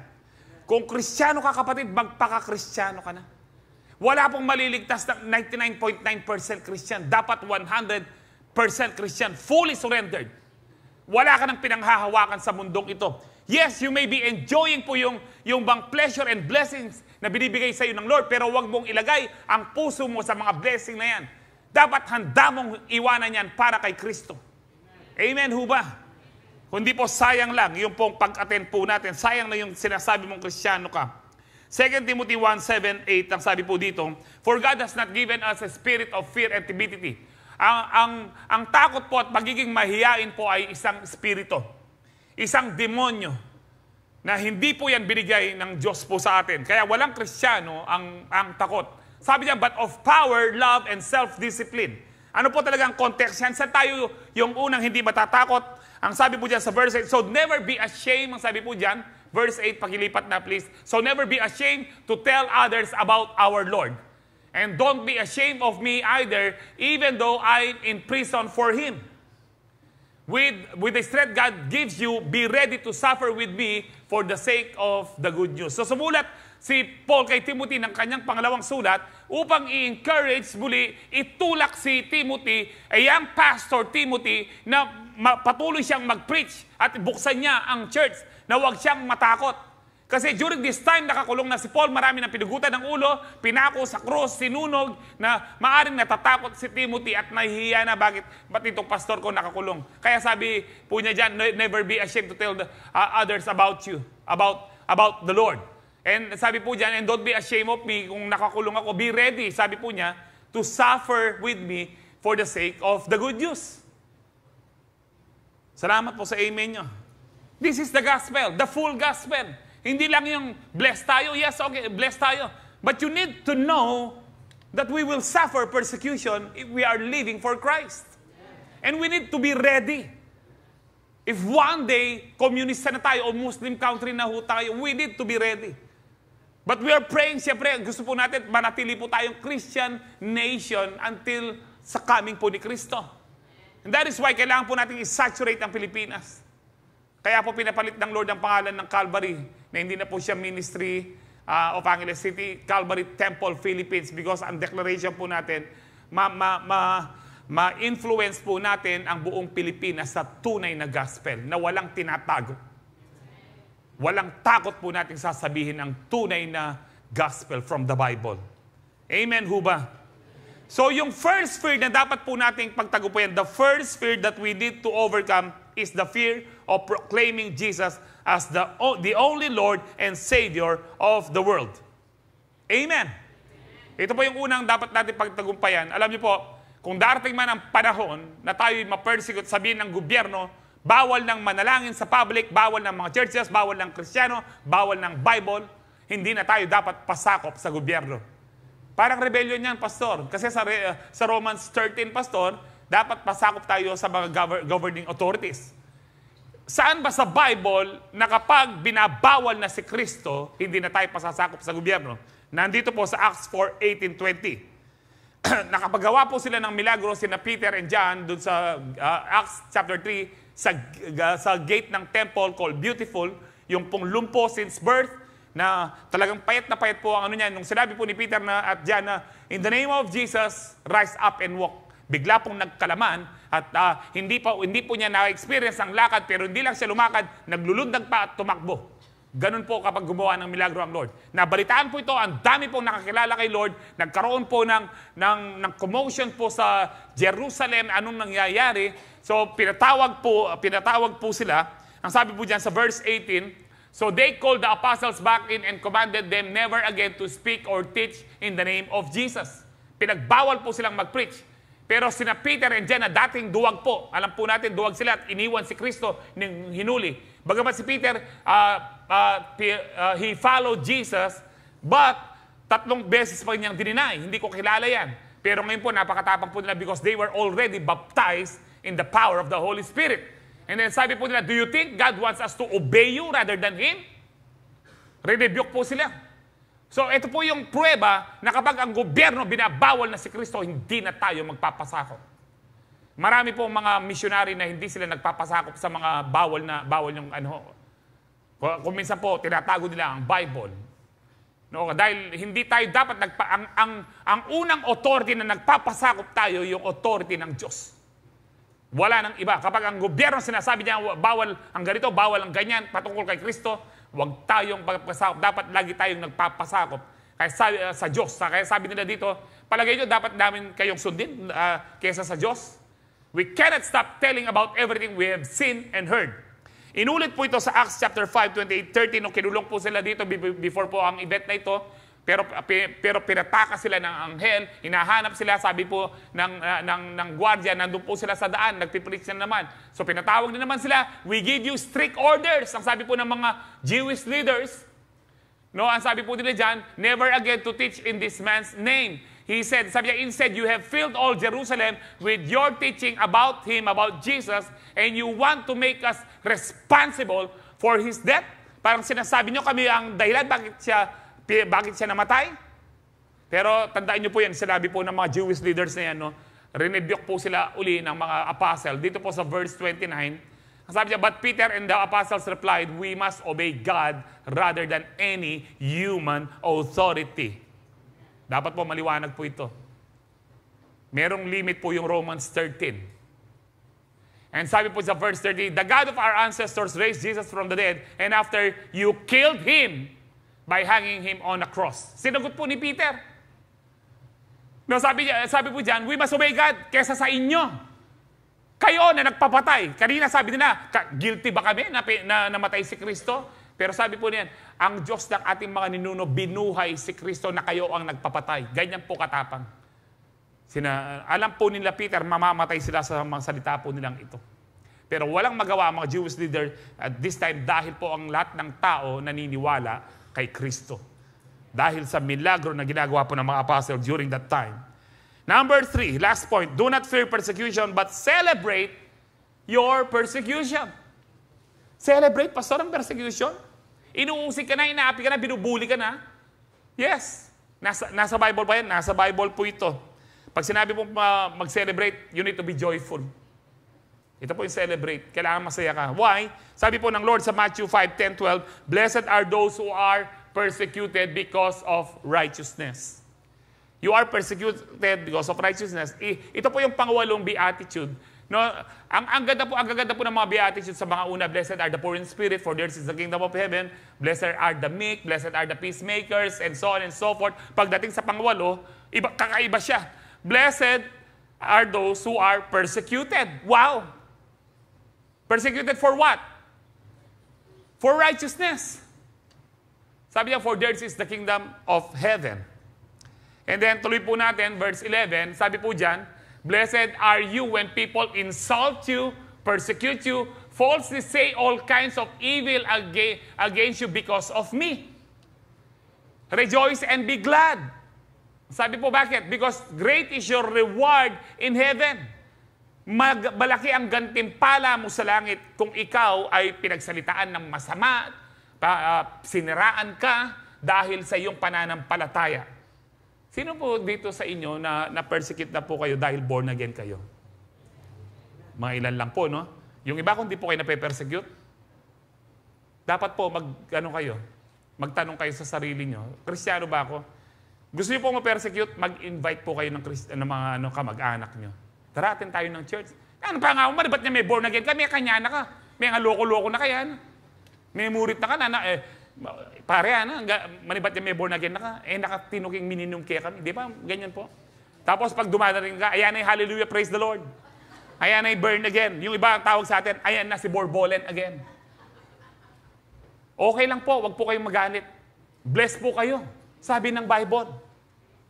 Kung Kristiyano ka kapatid, magpaka-Kristiyano ka na. Wala pong maliligtas ng 99.9% Christian. Dapat 100% Christian. Fully surrendered. Wala ka nang pinanghahawakan sa mundong ito. Yes, you may be enjoying po yung bang pleasure and blessings na binibigay sa iyo ng Lord, pero huwag mong ilagay ang puso mo sa mga blessing na yan. Dapat handa mong iwanan yan para kay Kristo. Amen ho ba? Kundi po sayang lang yung pong pag-attend po natin. Sayang na yung sinasabi mong Kristiyano ka. 2 Timothy 1:7-8 ang sabi po dito, for God has not given us a spirit of fear and timidity. Ang takot po at magiging mahiyain po ay isang espiritu. Isang demonyo na hindi po yan binigay ng Diyos po sa atin. Kaya walang Kristiyano ang takot. Sabi niya, but of power, love, and self-discipline. Ano po talaga ang context yan? Saan tayo yung unang hindi matatakot? Ang sabi po dyan sa verse 8, so never be ashamed, ang sabi po dyan, verse 8, pakilipat na please. So never be ashamed to tell others about our Lord. And don't be ashamed of me either, even though I'm in prison for Him. With the strength God gives you, be ready to suffer with me for the sake of the good news. So sumulat si Paul kay Timothy ng kanyang pangalawang sulat upang i-encourage muli, itulak si Timothy, ay ang pastor Timothy, na patuloy siyang mag-preach at buksan niya ang church na huwag siyang matakot. Kasi during this time, nakakulong na si Paul, marami nang pinugutan ng ulo, pinako sa krus, sinunog, na maaring natatakot si Timothy at nahihiya na, bakit itong pastor ko nakakulong? Kaya sabi po niya dyan, never be ashamed to tell others about you, about the Lord. And sabi po dyan, and don't be ashamed of me, kung nakakulong ako, be ready, sabi po niya, to suffer with me for the sake of the good news. Salamat po sa amen nyo. This is the gospel, the full gospel. Hindi lang yung blessed tayo. Yes, okay, blessed tayo. But you need to know that we will suffer persecution if we are living for Christ. And we need to be ready. If one day, komunista na tayo o Muslim country na ho tayo, we need to be ready. But we are praying, siyempre, gusto po natin, manatili po tayong Christian nation until sa coming po ni Kristo. And that is why kailangan po natin i-saturate ang Pilipinas. Kaya po pinapalit ng Lord ang pangalan ng Calvary, na hindi na po siya Ministry of Angeles City, Calvary Temple, Philippines, because ang declaration po natin, ma-influence po natin ang buong Pilipinas sa tunay na gospel, na walang tinatago. Walang takot po natin sasabihin ang tunay na gospel from the Bible. Amen ho ba? So yung first fear na dapat po nating pagtagumpayan, the first fear that we need to overcome is the fear of proclaiming Jesus as the only Lord and Savior of the world. Amen. Ito po yung unang dapat natin pagtagumpayan. Alam niyo po, kung darating man ang panahon na tayo ma-persecute, sabihin ng gobyerno, bawal ng manalangin sa public, bawal ng mga churches, bawal ng Kristiyano, bawal ng Bible, hindi na tayo dapat pasakop sa gobyerno. Parang rebellion yan, pastor. Kasi sa Romans 13, pastor, dapat pasakop tayo sa mga governing authorities. Saan ba sa Bible na kapag binabawal na si Kristo, hindi na tayo pasasakop sa gobyerno? Nandito po sa Acts 4:18-20. Nakapagawa po sila ng milagro sina Peter and John doon sa Acts chapter 3 sa gate ng temple called Beautiful, yung pong lumpo since birth, na talagang payat na payat po ang ano niya. Nung sinabi po ni Peter at John na, in the name of Jesus, rise up and walk. Bigla pong nagkalaman at hindi po niya na-experience ang lakad, pero hindi lang siya lumakad, naglulundag pa at tumakbo. Ganun po kapag gumawa ng milagro ang Lord. Nabalitaan po ito, ang dami pong nakakilala kay Lord, nagkaroon po ng commotion po sa Jerusalem, anong nangyayari. So pinatawag po sila. Ang sabi po dyan sa verse 18, so they called the apostles back in and commanded them never again to speak or teach in the name of Jesus. Pinagbawal po silang mag-preach. Pero sina Peter and John na dating duwag po, alam po natin duwag sila at iniwan si Kristo ng hinuli. Bagamat si Peter, he followed Jesus, but 3 beses pa niyang dininay. Hindi ko kilala yan. Pero ngayon po, napakatapang po nila because they were already baptized in the power of the Holy Spirit. And then sabi po nila, do you think God wants us to obey you rather than Him? Renebyok po sila. So ito po yung pruweba na kapag ang gobyerno binabawal na si Kristo, hindi na tayo magpapasakop. Marami pong mga missionary na hindi sila nagpapasakop sa mga bawal yung ano. Kung minsan po, tinatago nila ang Bible. No, dahil hindi tayo dapat, ang unang authority na nagpapasakop tayo, yung authority ng Diyos. Wala nang iba. Kapag ang gobyerno sinasabi niya, bawal ang ganito, bawal ang ganyan, patungkol kay Kristo, huwag tayong pagpasakop. Dapat lagi tayong nagpapasakop. Kaya sa Diyos. Kaya sabi nila dito, palagay nyo, dapat namin kayong sundin kaysa sa Diyos. We cannot stop telling about everything we have seen and heard. Inulit po ito sa Acts chapter 5, 28-30, nung kinulong po sila dito before po ang event na ito. Pero pinataka sila ng anghel, hinahanap sila, sabi po ng gwardiya, nandun po sila sa daan, nagpipreach na naman. So pinatawag na naman sila, we give you strict orders. Ang sabi po ng mga Jewish leaders, no, ang sabi po nila dyan, never again to teach in this man's name. He said, sabi niya, instead, you have filled all Jerusalem with your teaching about Him, about Jesus, and you want to make us responsible for His death? Parang sinasabi niyo kami ang dahilan bakit siya namatay? Pero tandaan niyo po yan, sinabi po ng mga Jewish leaders na yan, no? Rinebyok po sila uli ng mga apostle. Dito po sa verse 29, sabi niya, but Peter and the apostles replied, we must obey God rather than any human authority. Dapat po maliwanag po ito. Merong limit po yung Romans 13. And sabi po sa verse 30, the God of our ancestors raised Jesus from the dead, and after you killed Him by hanging Him on a cross. Sinagot po ni Peter. No, sabi po dyan, we must obey God kesa sa inyo. Kayo na nagpapatay. Kanina sabi nila, guilty ba kami na namatay si Kristo? Pero sabi po niyan, ang Diyos ng ating mga ninuno, binuhay si Kristo na kayo ang nagpapatay. Ganyan po katapang. Alam po nila Peter, mamamatay sila sa mga salita po nilang ito. Pero walang magawa ang mga Jewish leader at this time dahil po ang lahat ng tao naniniwala kay Kristo. Dahil sa milagro na ginagawa po ng mga apostle during that time. Number 3, last point, do not fear persecution but celebrate your persecution. Celebrate, pastor, ang persecution? Inuusig ka na, inaapi ka na, binubuli ka na? Yes. Nasa Bible pa yan? Nasa Bible po ito. Pag sinabi mo mag-celebrate, you need to be joyful. Ito po yung celebrate. Kailangan masaya ka. Why? Sabi po ng Lord sa Matthew 5, 10, 12, blessed are those who are persecuted because of righteousness. You are persecuted because of righteousness. Ito po yung pangwalong beatitude. No, ang ganda po ng mga beatitudes sa mga una, blessed are the poor in spirit, for theirs is the kingdom of heaven. Blessed are the meek, blessed are the peacemakers, and so on and so forth. Pagdating sa pangwalo, kakaiba siya. Blessed are those who are persecuted. Wow! Persecuted for what? For righteousness. Sabi niya, for theirs is the kingdom of heaven. And then, tuloy po natin, verse 11, sabi po dyan, blessed are you when people insult you, persecute you, falsely say all kinds of evil against you because of me. Rejoice and be glad. Sabi po bakit? Because great is your reward in heaven. Malaki ang gantimpala mo sa langit kung ikaw ay pinagsalitaan ng masama, siniraan ka dahil sa iyong pananampalataya. Sino po dito sa inyo na persecute na po kayo dahil born again kayo? Mga ilan lang po, no? Yung iba kung di po kayo nape-persecute, dapat po magtanong kayo sa sarili nyo, Kristiyano ba ako? Gusto niyo po ma-persecute, mag-invite po kayo ng mga kamag-anak nyo. Tara, atin tayo ng church. Ano pa nga, ba't niya may born again ka? May kanyana ka. May nga loko-loko na kaya. May murit na ka na. Pare, manibat niya may born again na ka, nakatinuking mininong kaya kami. Di ba? Ganyan po. Tapos pag dumadating ka, ayan ay hallelujah, praise the Lord. Ayan ay burn again. Yung iba ang tawag sa atin, ayan na si borbolen again. Okay lang po, wag po kayong magalit. Bless po kayo. Sabi ng Bible.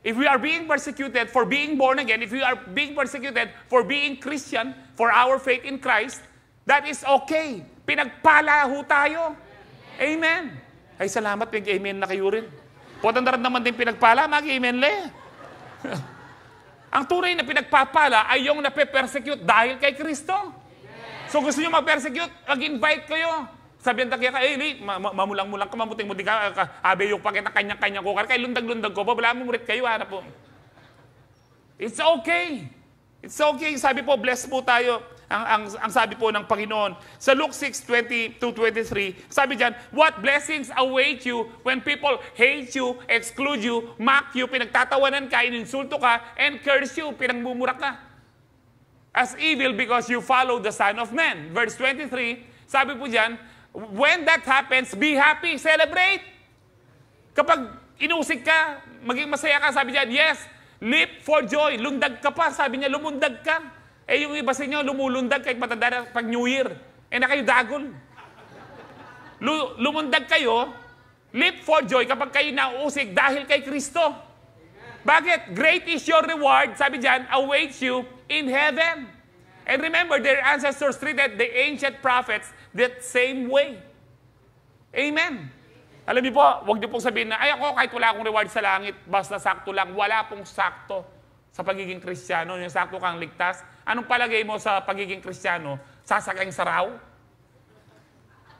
If we are being persecuted for being born again, if we are being persecuted for being Christian, for our faith in Christ, that is okay. Pinagpala ho tayo. Amen. Ay, salamat, amen na kayo rin. Potang naman din pinagpala, mag-amen le. Ang tunay na pinagpapala ay yung nape-persecute dahil kay Kristo. So gusto nyo mag-persecute, mag-invite kayo. Sabihan tayo ka, mamulang-mulang ka, mamuting-muting ka, abe yung pakita kanyang-kanyang kukar, kay lundag-lundag ko, wala mo murit kayo, ano po. It's okay. It's okay. Sabi po, bless po tayo. Ang sabi po ng Panginoon. Sa Luke 6:20-23, sabi dyan, what blessings await you when people hate you, exclude you, mock you, pinagtatawanan ka, ininsulto ka, and curse you, pinagmumura ka. As evil because you follow the Son of Man. Verse 23, sabi po dyan, when that happens, be happy, celebrate. Kapag inusig ka, maging masaya ka, sabi dyan, yes, leap for joy, lundag ka pa, sabi niya, lumundag ka. Eh yung iba sa inyo, lumulundag kahit matanda na pag New Year. Eh na kayo dagol. Lumundag kayo, leap for joy kapag kayo nauusig dahil kay Kristo. Bakit? Great is your reward, sabi dyan, awaits you in heaven. And remember, their ancestors treated the ancient prophets that same way. Amen. Alam niyo po, huwag niyo pong sabihin na, ay ako kahit wala akong reward sa langit, basta sakto lang. Wala pong sakto sa pagiging Kristiyano. Yung sakto kang ligtas. Anong palagay mo sa pagiging Kristiyano? Sasakay sa raw?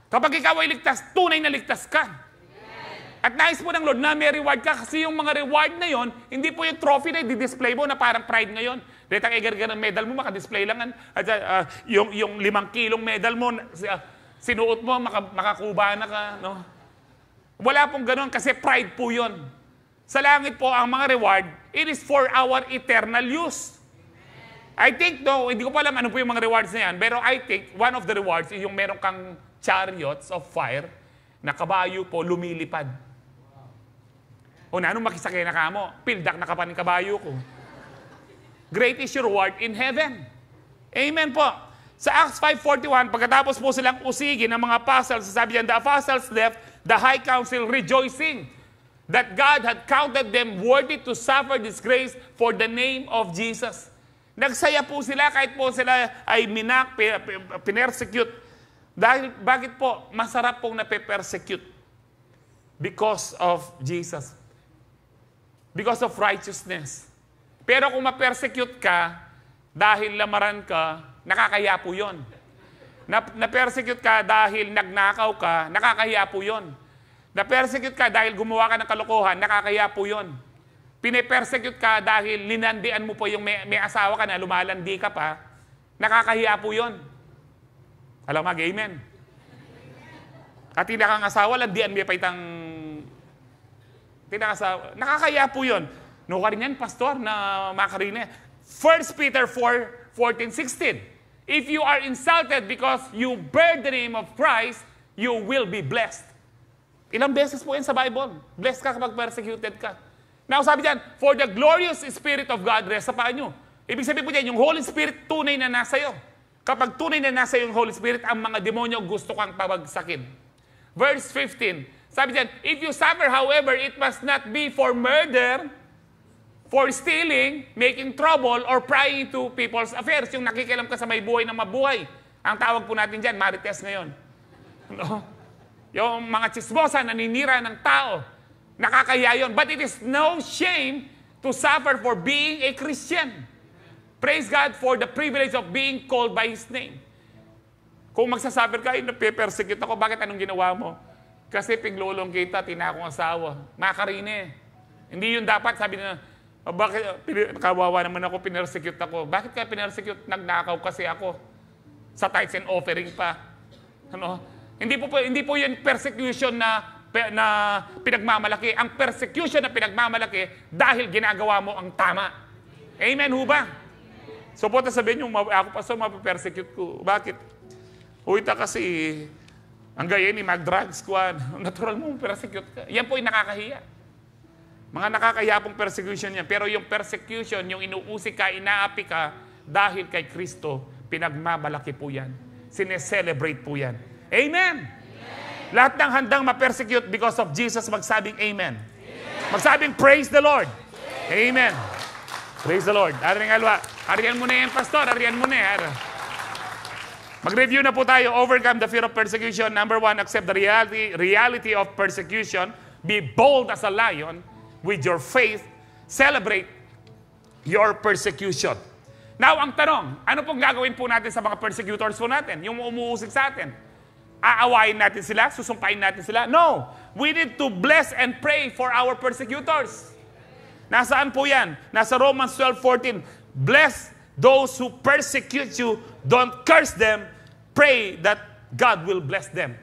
Kapag ikaw ay ligtas, tunay na ligtas ka. At nais mo ng Lord na may reward ka kasi yung mga reward na yon, hindi po yung trophy na i-display mo na parang pride ngayon. Dito ang igargar ng medal mo, makadisplay lang. At yung 5 kilong medal mo, sinuot mo, makakuba na ka. No? Wala pong ganun kasi pride po yun. Sa langit po, ang mga reward, it is for our eternal use. I think, no, hindi ko pa alam ano po yung mga rewards na yan, pero I think one of the rewards is yung meron kang chariots of fire na kabayo po lumilipad. O na, anong makisakay na ka mo? Pildak na kapan ng kabayo ko. Great is your reward in heaven. Amen po. Sa Acts 5:41, pagkatapos po silang usigin ng mga apostles, sabi niyan, the apostles left the high council rejoicing that God had counted them worthy to suffer disgrace for the name of Jesus. Nagsaya po sila kahit po sila ay minak, pinersecute. Dahil, bakit po? Masarap pong nape-persecute. Because of Jesus. Because of righteousness. Pero kung ma-persecute ka, dahil lamaran ka, nakakaya po yun. Na-persecute ka dahil nagnakaw ka, nakakaya po yun. Na-persecute ka dahil gumawa ka ng kalokohan, nakakaya po yun. Pine-persecute ka dahil linandian mo po yung may asawa ka na lumalandi ka pa, nakakahiya po yun. Alam mo, amen. At hindi kang asawa, landian mo pa itang tinakasawa. Nakakahiya po yun. No ka rin yan, pastor, na makarine. 1 Peter 4:14-16. If you are insulted because you bear the name of Christ, you will be blessed. Ilang beses po yan sa Bible. Blessed ka kapag persecuted ka. Now, sabi dyan, for the glorious Spirit of God rests upon you. Ibig sabihin po dyan, yung Holy Spirit tunay na nasa iyo. Kapag tunay na nasa iyo yung Holy Spirit, ang mga demonyo gusto kang pabagsakin. Verse 15, sabi dyan, if you suffer, however, it must not be for murder, for stealing, making trouble, or prying into people's affairs. Yung nakikialam ka sa may buhay na mabuhay. Ang tawag po natin dyan, marites ngayon. No? Yung mga chismosa, naninira ng tao. Nakakahiya yun. But it is no shame to suffer for being a Christian. Praise God for the privilege of being called by His name. Kung magsasuffer ka, nape-persecute ako, bakit anong ginawa mo? Kasi piglulong kita, tinakong asawa. Makarine. Hindi yun dapat, sabi na, bakit, kawawa naman ako, pinersecute ako. Bakit ka pinersecute? Nagnakaw kasi ako. Sa tithes and offering pa. Ano? Hindi po yun persecution na pinagmamalaki. Ang persecution na pinagmamalaki dahil ginagawa mo ang tama. Amen ho ba? So po sabihin nyo, ako pa so mapapersecute ko. Bakit? Uwita kasi, Ang gayon, mag-drugs, natural mo, persecute ka. Yan po yung nakakahiya. Mga nakakahiya pong persecution yan. Pero yung persecution, yung inuusik ka, inaapi ka, dahil kay Kristo, pinagmamalaki po yan. Sineselebrate po yan. Amen! Lahat ng handang ma-persecute because of Jesus, magsabing amen. Magsabing praise the Lord. Amen. Praise the Lord. Aring alwa. Ariyan mo na yan, pastor. Ariyan mo na yan. Mag-review na po tayo. Overcome the fear of persecution. Number 1, accept the reality of persecution. Be bold as a lion with your faith. Celebrate your persecution. Now, ang tanong, ano pong gagawin po natin sa mga persecutors po natin? Yung umuusik sa atin. Aawain natin sila? Susumpain natin sila? No! We need to bless and pray for our persecutors. Nasaan po yan? Nasa Romans 12:14. Bless those who persecute you. Don't curse them. Pray that God will bless them.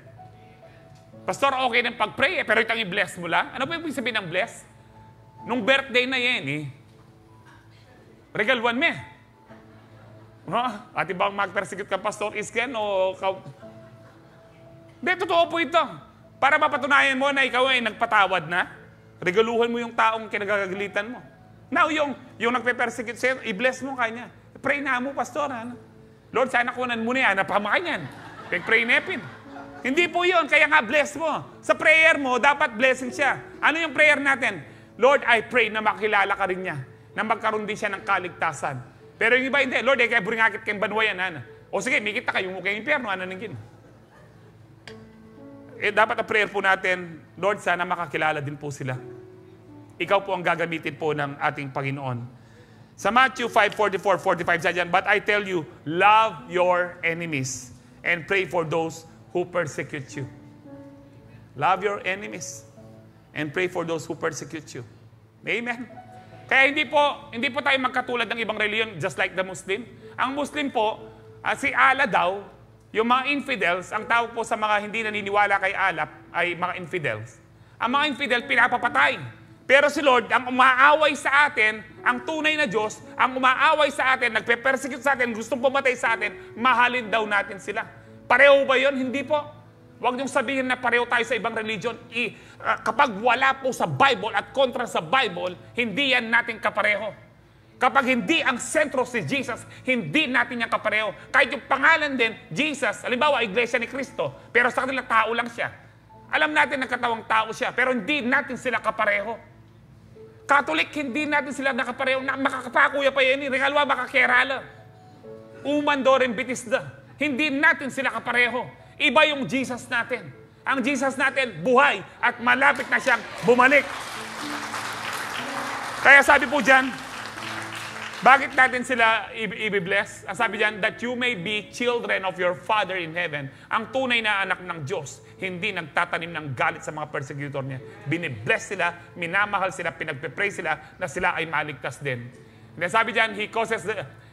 Pastor, okay ng pag-pray pero itang i-bless mo lang. Ano po yung sabihin ng bless? Nung birthday na yan regaluan me. Ati bang mag-persecute ka, Pastor Isken? O Hindi, totoo po ito. Para mapatunayan mo na ikaw ay nagpatawad na, regaluhan mo yung taong kinagagalitan mo. Now, yung nagpe-persecute sa'yo, i-bless mo kanya. Pray na mo, Pastor. Lord, sana kunan mo na yan, napamakanyan. Pag-pray nepin. Hindi po yun, kaya nga bless mo. Sa prayer mo, dapat blessing siya. Ano yung prayer natin? Lord, I pray na makilala ka rin niya, na magkaroon din siya ng kaligtasan. Pero yung iba hindi, Lord, kaya buringakit kayong banwayan. O sige, may kita kayo mo kayong impyerno, naningin. Dapat ang prayer po natin, Lord, sana makakilala din po sila. Ikaw po ang gagamitin po ng ating Panginoon. Sa Matthew 5:44-45 sa dyan, but I tell you, love your enemies and pray for those who persecute you. Love your enemies and pray for those who persecute you. Amen? Kaya hindi po tayo magkatulad ng ibang reliyon, just like the Muslim. Ang Muslim po, si Allah daw, yung mga infidels, ang tawag po sa mga hindi naniniwala kay Allah ay mga infidels. Ang mga infidel, pinapapatay. Pero si Lord, ang umaaway sa atin, ang tunay na Diyos, ang umaaway sa atin, nagpe-persecute sa atin, gustong pumatay sa atin, mahalin daw natin sila. Pareho ba yun? Hindi po. Huwag niyong sabihin na pareho tayo sa ibang religion. Kapag wala po sa Bible at kontra sa Bible, hindi yan natin kapareho. Kapag hindi ang sentro si Jesus, hindi natin yan kapareho. Kahit yung pangalan din, Jesus, halimbawa, Iglesia ni Cristo, pero sa kanila tao lang siya. Alam natin nagkatawang tao siya, pero hindi natin sila kapareho. Catholic, hindi natin sila nakapareho. Makakapakuya pa yan, regalwa makakerala. Umandoren bitisda. Hindi natin sila kapareho. Iba yung Jesus natin. Ang Jesus natin, buhay at malapit na siyang bumalik. Kaya sabi po dyan, bakit natin sila i-bless? Ang sabi diyan, that you may be children of your Father in heaven. Ang tunay na anak ng Diyos, hindi nagtatanim ng galit sa mga persecutor niya. Binibless sila, minamahal sila, pinagpe-pray sila na sila ay maligtas din. And sabi diyan, He causes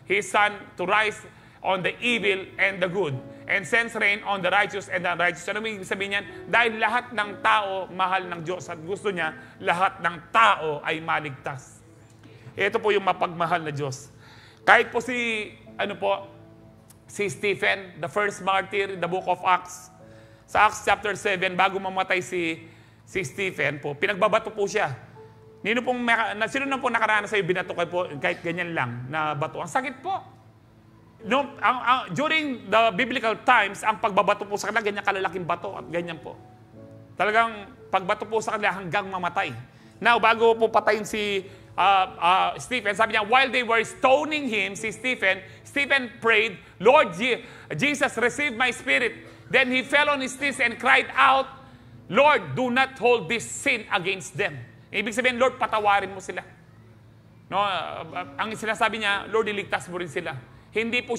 His Son to rise on the evil and the good, and sends rain on the righteous and the unrighteous. Ano may sabihin niyan? Dahil lahat ng tao mahal ng Diyos at gusto niya, lahat ng tao ay maligtas. Ito po yung mapagmahal na Diyos. Kahit po si Stephen, the first martyr in the book of Acts, sa Acts chapter 7, bago mamatay si Stephen po, pinagbabato po siya. Sino na po nakaranas sa'yo binato kahit ganyan lang na bato? Ang sakit po. No, during the biblical times, ang pagbabato po sa kanila, ganyan kalalaking bato at ganyan po. Talagang pagbato po sa kanila hanggang mamatay. Now, bago po patayin si Stephen, sabi niya, while they were stoning him, Stephen prayed, Lord Jesus, receive my spirit. Then he fell on his knees and cried out, Lord, do not hold this sin against them. Ibig sabihin, Lord, patawarin mo sila. No, ang sinasabi niya, Lord, iligtas mo rin sila. Hindi po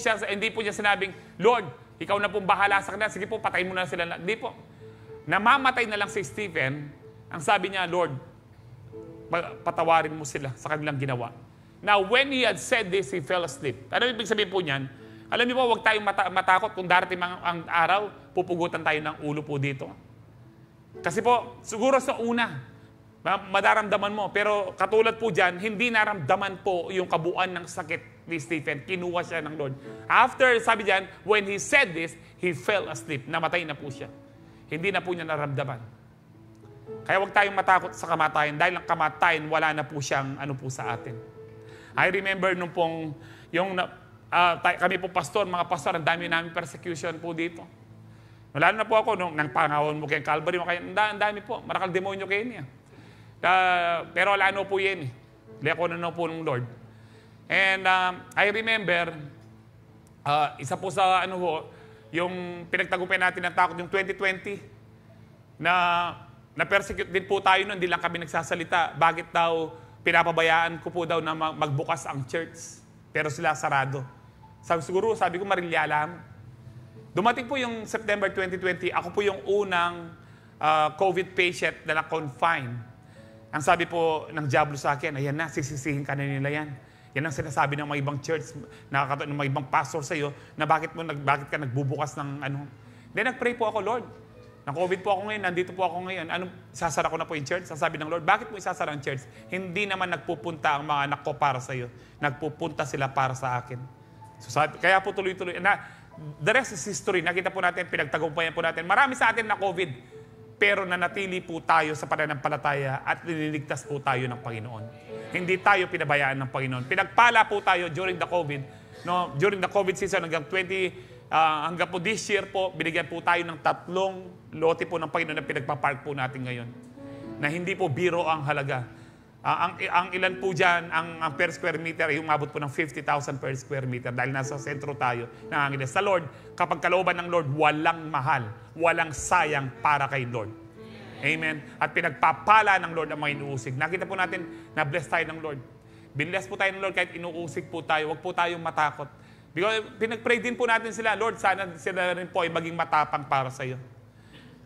niya sinabing, Lord, ikaw na pong bahala sa kanila. Sige po, patayin mo na sila. Hindi po. Namamatay na lang si Stephen. Ang sabi niya, Lord, patawarin mo sila sa kanilang ginawa. Now, when he had said this, he fell asleep. Ano ibig sabihin po niyan? Alam niyo po, huwag tayong matakot kung darating ang araw, pupugutan tayo ng ulo po dito. Kasi po, siguro sa una, madaramdaman mo. Pero katulad po dyan, hindi naramdaman po yung kabuuan ng sakit ni Stephen. Kinuha siya ng Lord. After, sabi dyan, when he said this, he fell asleep. Namatay na po siya. hindi na po niya naramdaman. Kaya huwag tayong matakot sa kamatayan dahil ang kamatayan wala na po siyang ano po sa atin. I remember nung pong kami po pastor, mga pastor, ang dami namin persecution po dito. Lalo na po ako, nung pangawon mo kayong Calvary, ang dami po, marakal demonyo kayo niya. Pero wala na po yan eh. Leko na po ng Lord. And I remember, isa po sa yung pinagtagumpay natin ng takot, yung 2020, na persecute din po tayo nun, hindi lang kami nagsasalita. Bakit daw pinapabayaan ko po daw na magbukas ang church, pero sila sarado. Sabi ko, marilya lang. Dumating po yung September 2020, ako po yung unang COVID patient na na-confine. Ang sabi po ng Diablo sa akin, ayan na, sisisihin ka na nila yan. Yan ang sinasabi ng mga ibang church, ng mga ibang pastor sa iyo, na bakit ka nagbubukas ng ano. Then nag-pray po ako, Lord. Na-COVID po ako ngayon, nandito po ako ngayon. Sasara ko na po yung church? Ang sabi ng Lord, bakit mo isasara ang church? Hindi naman nagpupunta ang mga anak ko para sa iyo. Nagpupunta sila para sa akin. So, kaya po tuloy-tuloy. The rest is history. Nakita po natin, pinagtagumpayan po natin. Marami sa atin na COVID, pero nanatili po tayo sa pananampalataya at nililigtas po tayo ng Panginoon. Hindi tayo pinabayaan ng Panginoon. Pinagpala po tayo during the COVID. No? During the COVID season hanggang hanggang po this year po, binigyan po tayo ng 3 lote po ng Panginoon na pinagpapark po natin ngayon. Na hindi po biro ang halaga. Ang ilan po dyan, ang per square meter, yung umabot po ng 50,000 per square meter dahil nasa sentro tayo. Sa Lord, kapag kalooban ng Lord, walang mahal, walang sayang para kay Lord. Amen. At pinagpapala ng Lord ang mga inuusig. Nakita po natin na bless tayo ng Lord. Binless po tayo ng Lord kahit inuusig po tayo. Huwag po tayong matakot. Because pinag-pray din po natin sila, Lord, sana sila rin po ay maging matapang para sa iyo.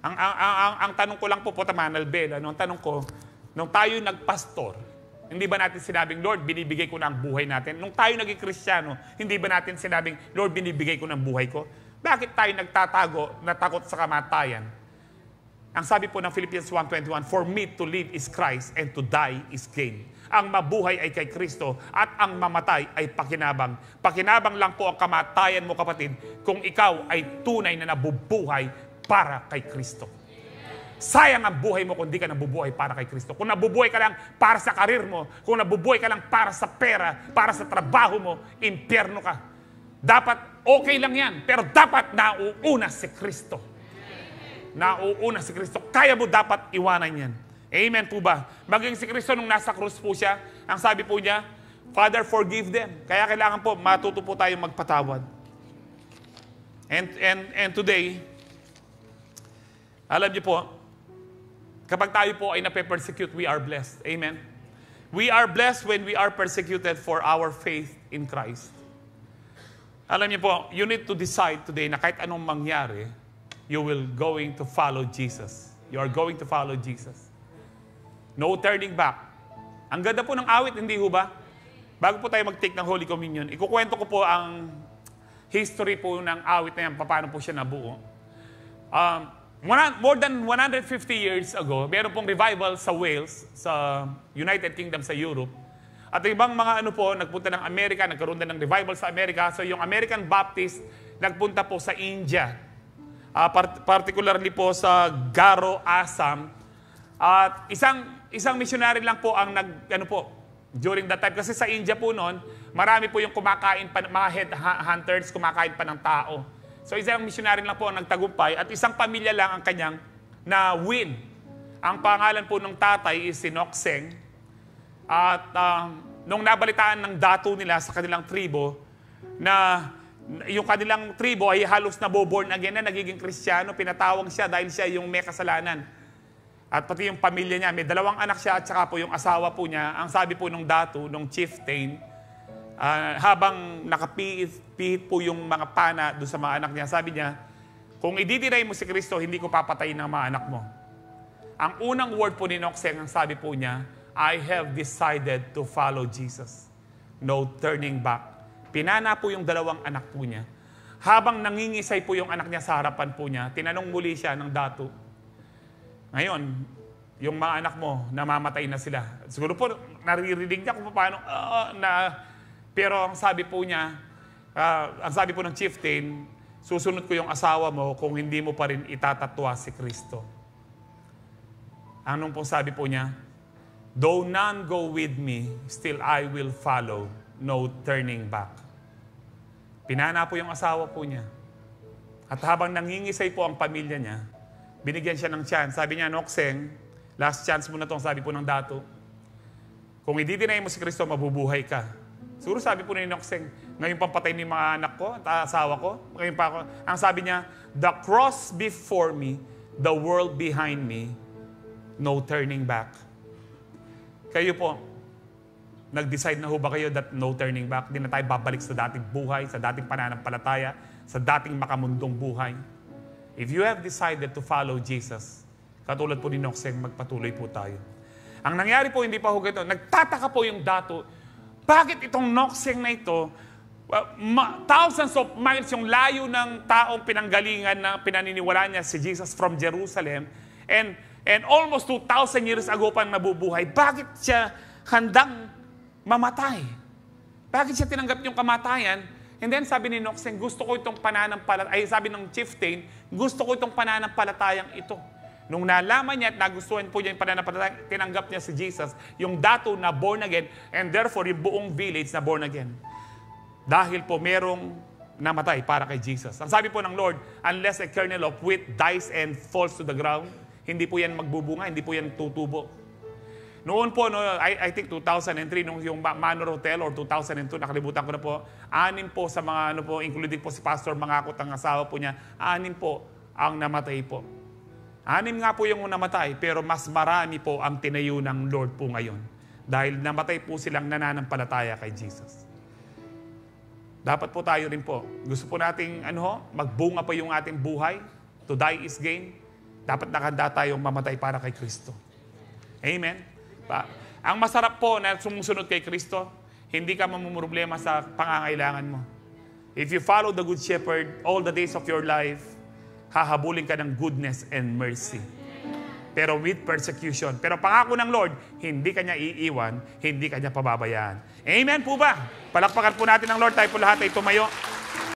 Ang tanong ko lang po, Manal Bel, ang tanong ko, nung tayo nagpastor, hindi ba natin sinabing, Lord, binibigay ko na ang buhay natin? Nung tayo naging Kristiyano, hindi ba natin sinabing, Lord, binibigay ko na ang buhay ko? Bakit tayo nagtatago, natakot sa kamatayan? Ang sabi po ng Philippians 1:21, for me to live is Christ and to die is gain. Ang mabuhay ay kay Kristo at ang mamatay ay pakinabang. Pakinabang lang po ang kamatayan mo, kapatid, kung ikaw ay tunay na nabubuhay para kay Kristo. Sayang ang buhay mo kung di ka nabubuhay para kay Kristo. Kung nabubuhay ka lang para sa karir mo, kung nabubuhay ka lang para sa pera, para sa trabaho mo, impyerno ka. Dapat okay lang yan, pero dapat nauuna si Kristo. Nauuna si Kristo. Kaya mo dapat iwanan yan. Amen po ba? Maging si Kristo nung nasa krus po siya, ang sabi po niya, Father, forgive them. Kaya kailangan po, matuto po tayong magpatawad. And today, alam niyo po, kapag tayo po ay nape-persecute, we are blessed. Amen? We are blessed when we are persecuted for our faith in Christ. Alam niyo po, you need to decide today na kahit anong mangyari, you will going to follow Jesus. You are going to follow Jesus. No turning back. Ang ganda po ng awit, hindi ho ba? Bago po tayo mag-take ng Holy Communion, ikukwento ko po ang history po ng awit na yan, paano po siya nabuo. More than 150 years ago, meron pong revival sa Wales, sa United Kingdom, sa Europe. At ibang mga nagpunta ng Amerika, nagkaroon din ng revival sa Amerika. So yung American Baptist, nagpunta po sa India. Particularly po sa Garo, Assam. At isang missionary lang po ang during that time. Kasi sa India po noon, marami po yung kumakain pa, mga headhunters, kumakain pa ng tao. So isang missionary lang po ang nagtagumpay at isang pamilya lang ang kanyang na-win. Ang pangalan po ng tatay is si Nokseng. At nung nabalitaan ng dato nila sa kanilang tribo na yung kanilang tribo ay halos naboborn again na nagiging Kristiyano, pinatawag siya dahil siya yung may kasalanan. At pati yung pamilya niya, may 2 anak siya at saka po yung asawa po niya, ang sabi po nung dato, nung chieftain, habang nakapihit po yung mga pana doon sa mga anak niya, sabi niya, kung ididinay mo si Kristo, hindi ko papatayin ng mga anak mo. Ang unang word po ni Nokseng, ang sabi po niya, I have decided to follow Jesus. No turning back. Pinana po yung 2 anak po niya. Habang nangingisay po yung anak niya sa harapan po niya, tinanong muli siya ng dato, ngayon, yung mga anak mo, namamatay na sila. Siguro po, naririnig niya kung paano, pero ang sabi po niya, ang sabi po ng chieftain, susunod ko yung asawa mo kung hindi mo pa rin itatatwa si Kristo. Anong pong sabi po niya? Though none go with me, still I will follow, no turning back. Pinana po yung asawa po niya. At habang nangingisay po ang pamilya niya, binigyan siya ng chance. Sabi niya, Nokseng, last chance mo na to, sabi po ng dato. Kung i-deny mo si Kristo, mabubuhay ka. Siguro sabi po ni Nokseng, ngayon pampatay ni mga anak ko, at asawa ko, ngayon pa ako. Ang sabi niya, the cross before me, the world behind me, no turning back. Kayo po, nag-decide na ho ba kayo that no turning back? Hindi na tayo babalik sa dating buhay, sa dating pananampalataya, sa dating makamundong buhay. If you have decided to follow Jesus, katulad po ni Nokseng, magpatuloy po tayo. Ang nangyari po, hindi pa ho ganito. Nagtataka po yung dato, bakit itong Nokseng na ito, thousands of miles yung layo ng taong pinanggalingan na pinaniniwalaan niya si Jesus from Jerusalem, and almost 2,000 years ago pang nabubuhay, bakit siya handang mamatay? Bakit siya tinanggap yung kamatayan? And then sabi ni Nokseng, gusto ko itong sabi ng chieftain, gusto ko itong pananampalatayang ito. Nung nalaman niya at nagustuhan po niya yung pananampalatayang, tinanggap niya si Jesus, yung dato na born again, and therefore yung buong village na born again. Dahil po merong namatay para kay Jesus. Ang sabi po ng Lord, unless a kernel of wheat dies and falls to the ground, hindi po yan magbubunga, hindi po yan tutubo. Noon po, I think 2003, nung yung Manor Hotel, or 2002, nakalimutan ko na po, 6 po sa mga, including po si Pastor Mangakot, ang asawa po niya, 6 po ang namatay po. 6 nga po yung namatay, pero mas marami po ang tinayo ng Lord po ngayon. Dahil namatay po silang nananampalataya kay Jesus. Dapat po tayo rin po, gusto po nating magbunga pa yung ating buhay, to die is gain. Dapat nakahanda tayong mamatay para kay Kristo. Amen? Ang masarap po na sumusunod kay Kristo, hindi ka mamumroblema sa pangangailangan mo. If you follow the Good Shepherd all the days of your life, hahabulin ka ng goodness and mercy. Pero with persecution. Pero pangako ng Lord, hindi ka niya iiwan, hindi ka niya pababayaan. Amen po ba? Palakpakan po natin ng Lord, tayo po lahat ay tumayo.